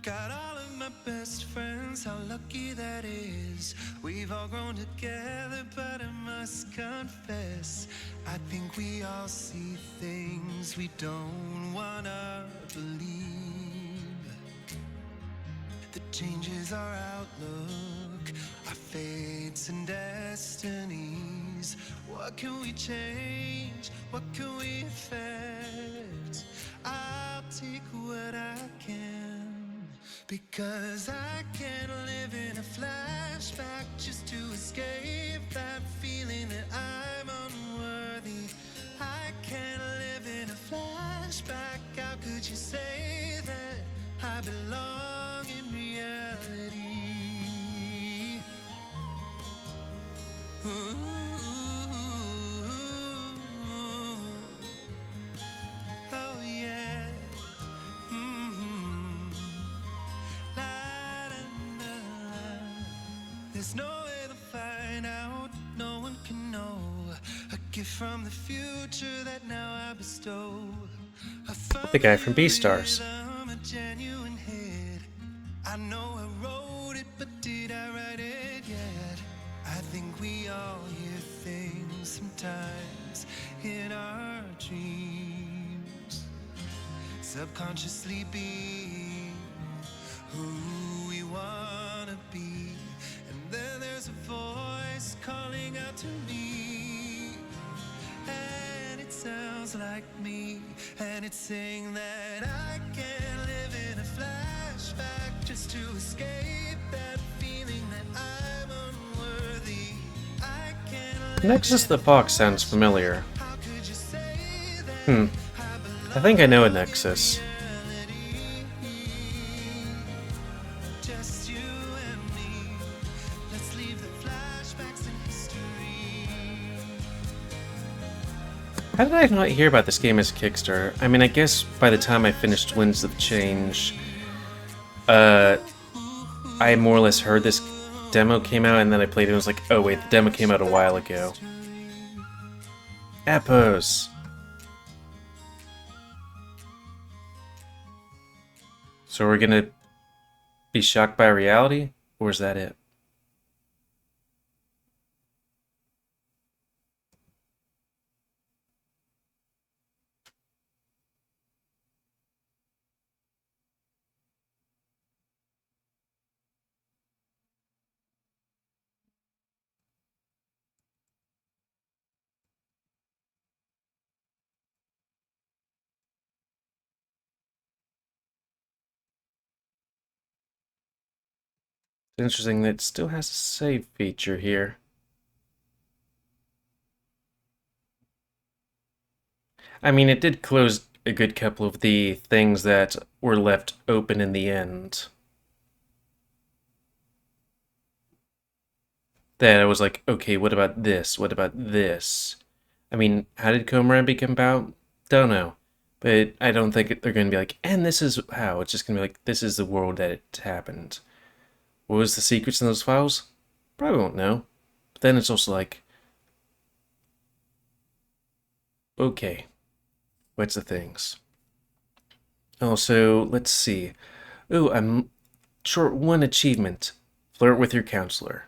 H: Got all of my best friends, how lucky that is. We've all grown together, but I must confess, I think we all see things we don't wanna believe. That changes our outlook, our fates and destinies. What can we change? What can we affect? I'll take what I can, because I can't live in a flashback just to escape that feeling that I'm unworthy. I can't live in a flashback. How could you say that I belong in reality? Ooh. Oh yeah. There's no way to find out, no one can know. A gift from the future that now I bestow.
A: The guy from Beastars.
H: A genuine hit. I know I wrote it, but did I write it yet? I think we all hear things sometimes in our dreams, subconsciously being who we wanna be. And then there's a voice calling out to me, and it sounds like me, and it's saying that I can't live in a flashback just to escape that feeling that I'm unworthy. I can't live.
A: Nexus the Fox sounds familiar.
H: How could you say that
A: I think I know a Nexus.
H: just you and me? Let's leave the flashbacks in history.
A: How did I not hear about this game as a Kickstarter? I mean, I guess by the time I finished Winds of Change, I more or less heard this demo came out, and then I played it and was like, oh wait, the demo came out a while ago. Appos! So we're gonna be shocked by reality? Or is that it? It's interesting that it still has a save feature here. I mean, it did close a good couple of the things that were left open in the end. That I was like, okay, what about this? What about this? I mean, how did Komorebi come about? Don't know. But I don't think they're going to be like, and this is how. It's just going to be like, this is the world that it happened. What was the secrets in those files? Probably won't know. But then it's also like, okay, what's the things? Also, let's see. Ooh, I'm short one achievement. Flirt with your counselor.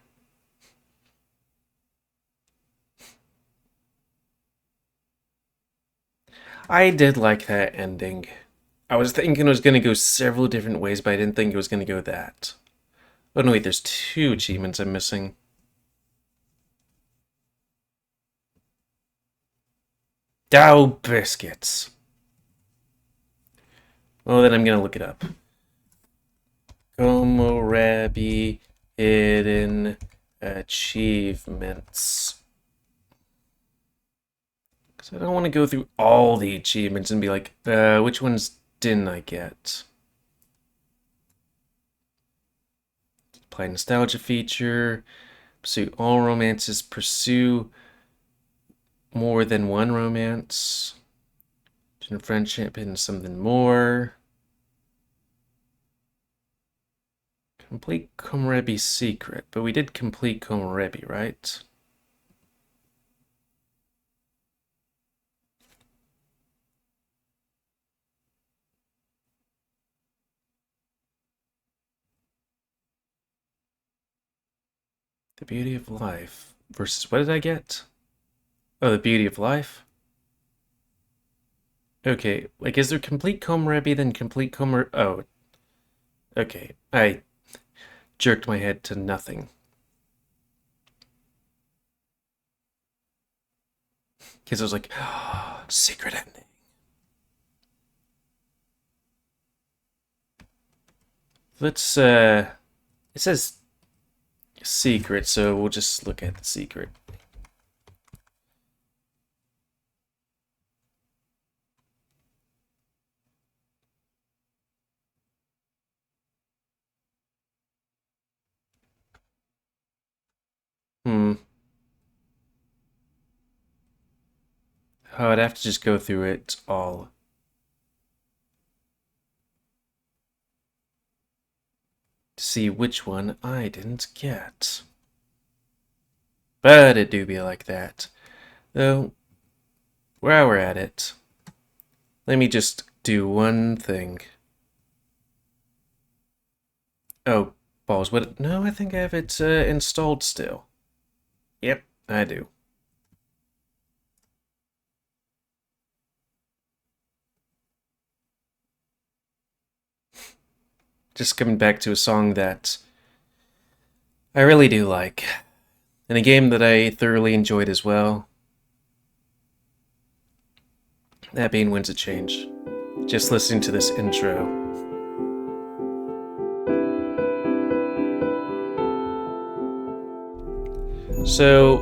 A: I did like that ending. I was thinking it was going to go several different ways, but I didn't think it was going to go that. Oh no, wait, there's 2 achievements I'm missing. Dow biscuits. Well, then I'm going to look it up. Komorebi hidden achievements. Because I don't want to go through all the achievements and be like, which ones didn't I get? Apply nostalgia feature. Pursue all romances. Pursue more than one romance. Turn friendship into something more. Complete Komorebi's secret. But we did complete Komorebi, right? The beauty of life. Versus what did I get? Oh, the beauty of life? Okay, like, is there complete Komorebi, then complete Komorebi? Oh. Okay, I jerked my head to nothing. Because I was like, oh, secret ending. Let's, it says secret, so we'll just look at the secret. Oh, I'd have to just go through it all. To see which one I didn't get. But it do be like that. Though, while we're at it, let me just do one thing. Oh, balls, what? No, I think I have it installed still. Yep, I do. Just coming back to a song that I really do like. And a game that I thoroughly enjoyed as well. That being Winds of Change. Just listening to this intro. So,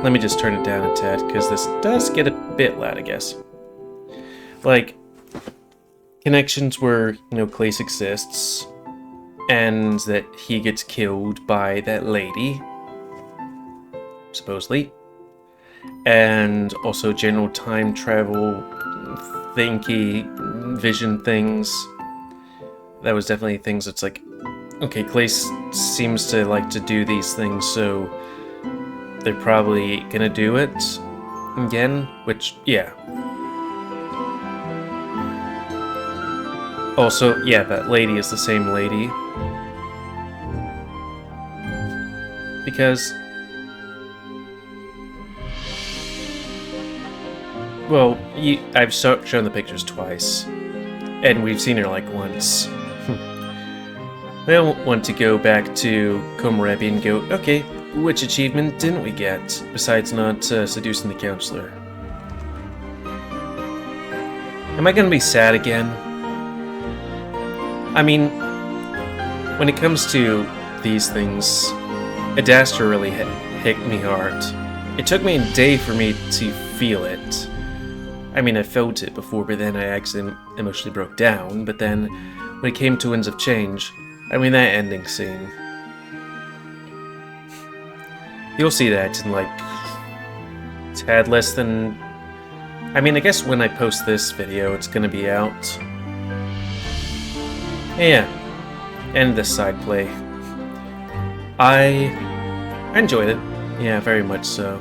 A: let me just turn it down a tad, because this does get a bit loud, I guess. Like, connections where, Clace exists, and that he gets killed by that lady, supposedly, and also general time travel, thinky, vision things. That was definitely things that's like, okay, Clace seems to like to do these things, so they're probably gonna do it again, which, yeah. Also, yeah, that lady is the same lady. Because, well, I've shown the pictures twice, and we've seen her like once. I don't want to go back to Komorebi and go, okay, which achievement didn't we get, besides not seducing the counselor? Am I gonna be sad again? I mean, when it comes to these things, Adastra really hit me hard. It took me a day for me to feel it, I mean, I felt it before, but then I actually emotionally broke down. But then, when it came to Winds of Change, I mean, that ending scene. You'll see that in, like, a tad less than... I mean, I guess when I post this video, it's gonna be out. Yeah. And this side play. I enjoyed it. Yeah, very much so.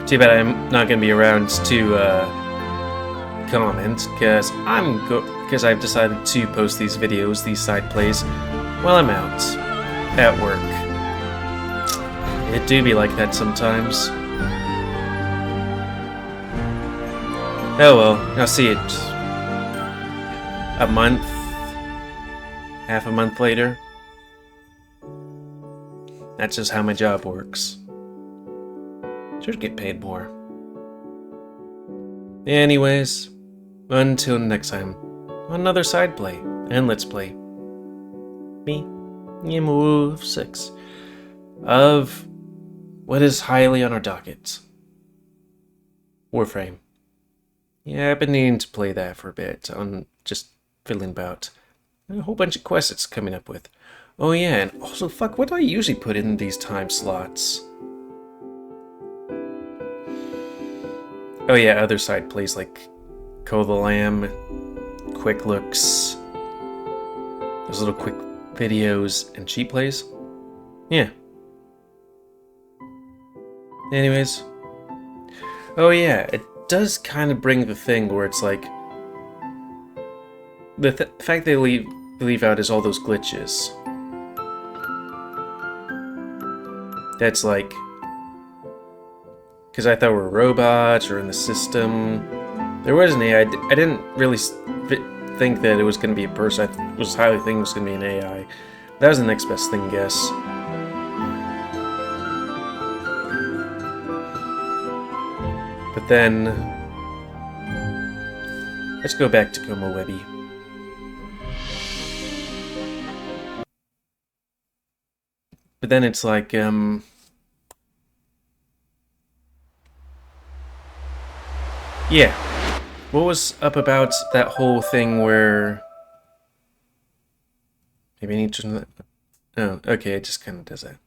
A: Too bad I'm not gonna be around to comment, because I've decided to post these videos, these side plays, while I'm out at work. It do be like that sometimes. Oh well, I'll see it a month, half a month later. That's just how my job works. Should get paid more. Anyways, until next time, another side play and let's play. Me, GamerWolfSix, of what is highly on our docket, Warframe. Yeah, I've been needing to play that for a bit, on just fiddling about. A whole bunch of quests it's coming up with. Oh yeah, and also, fuck, what do I usually put in these time slots? Oh yeah, other side plays like Call the Lamb, Quick Looks, those little quick videos, and cheat plays. Yeah. Anyways. Oh yeah, it does kind of bring the thing where it's like... The fact they leave out is all those glitches. That's like... Because I thought we were robots or in the system. There was an AI. I didn't really think that it was going to be a person. I was highly thinking it was going to be an AI. That was the next best thing, I guess. But then... let's go back to Komorebi. But then it's like, yeah. What was up about that whole thing where... Maybe I need to... Oh, okay, it just kind of does that.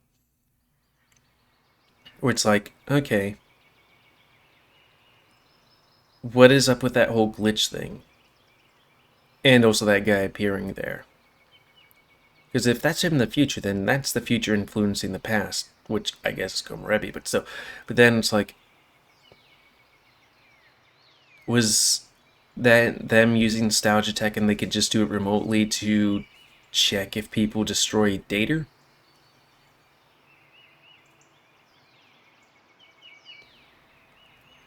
A: Where it's like, okay. What is up with that whole glitch thing? And also that guy appearing there. Because if that's him in the future, then that's the future influencing the past. Which I guess is Komorebi, but still. But then it's like... Was that them using nostalgia tech and they could just do it remotely to check if people destroy data?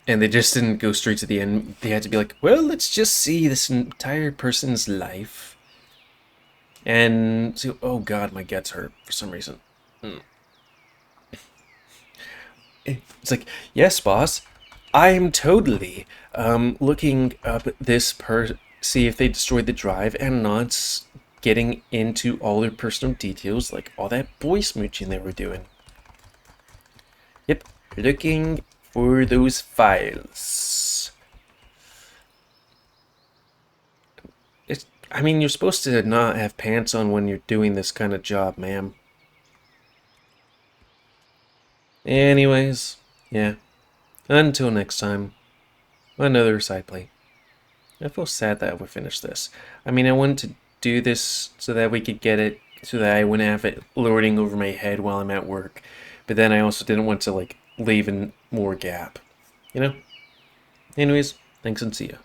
A: And they just didn't go straight to the end. They had to be like, well, let's just see this entire person's life. And so, oh god, my guts hurt for some reason. It's like, yes, boss. I'm totally looking up this see if they destroyed the drive and not getting into all their personal details, like all that boy smooching they were doing. Yep, looking for those files. I mean, you're supposed to not have pants on when you're doing this kind of job, ma'am. Anyways, yeah. Until next time, another side play. I feel sad that we finished this. I mean, I wanted to do this so that we could get it, so that I wouldn't have it lording over my head while I'm at work. But then I also didn't want to, like, leave in more gap. You know? Anyways, thanks and see ya.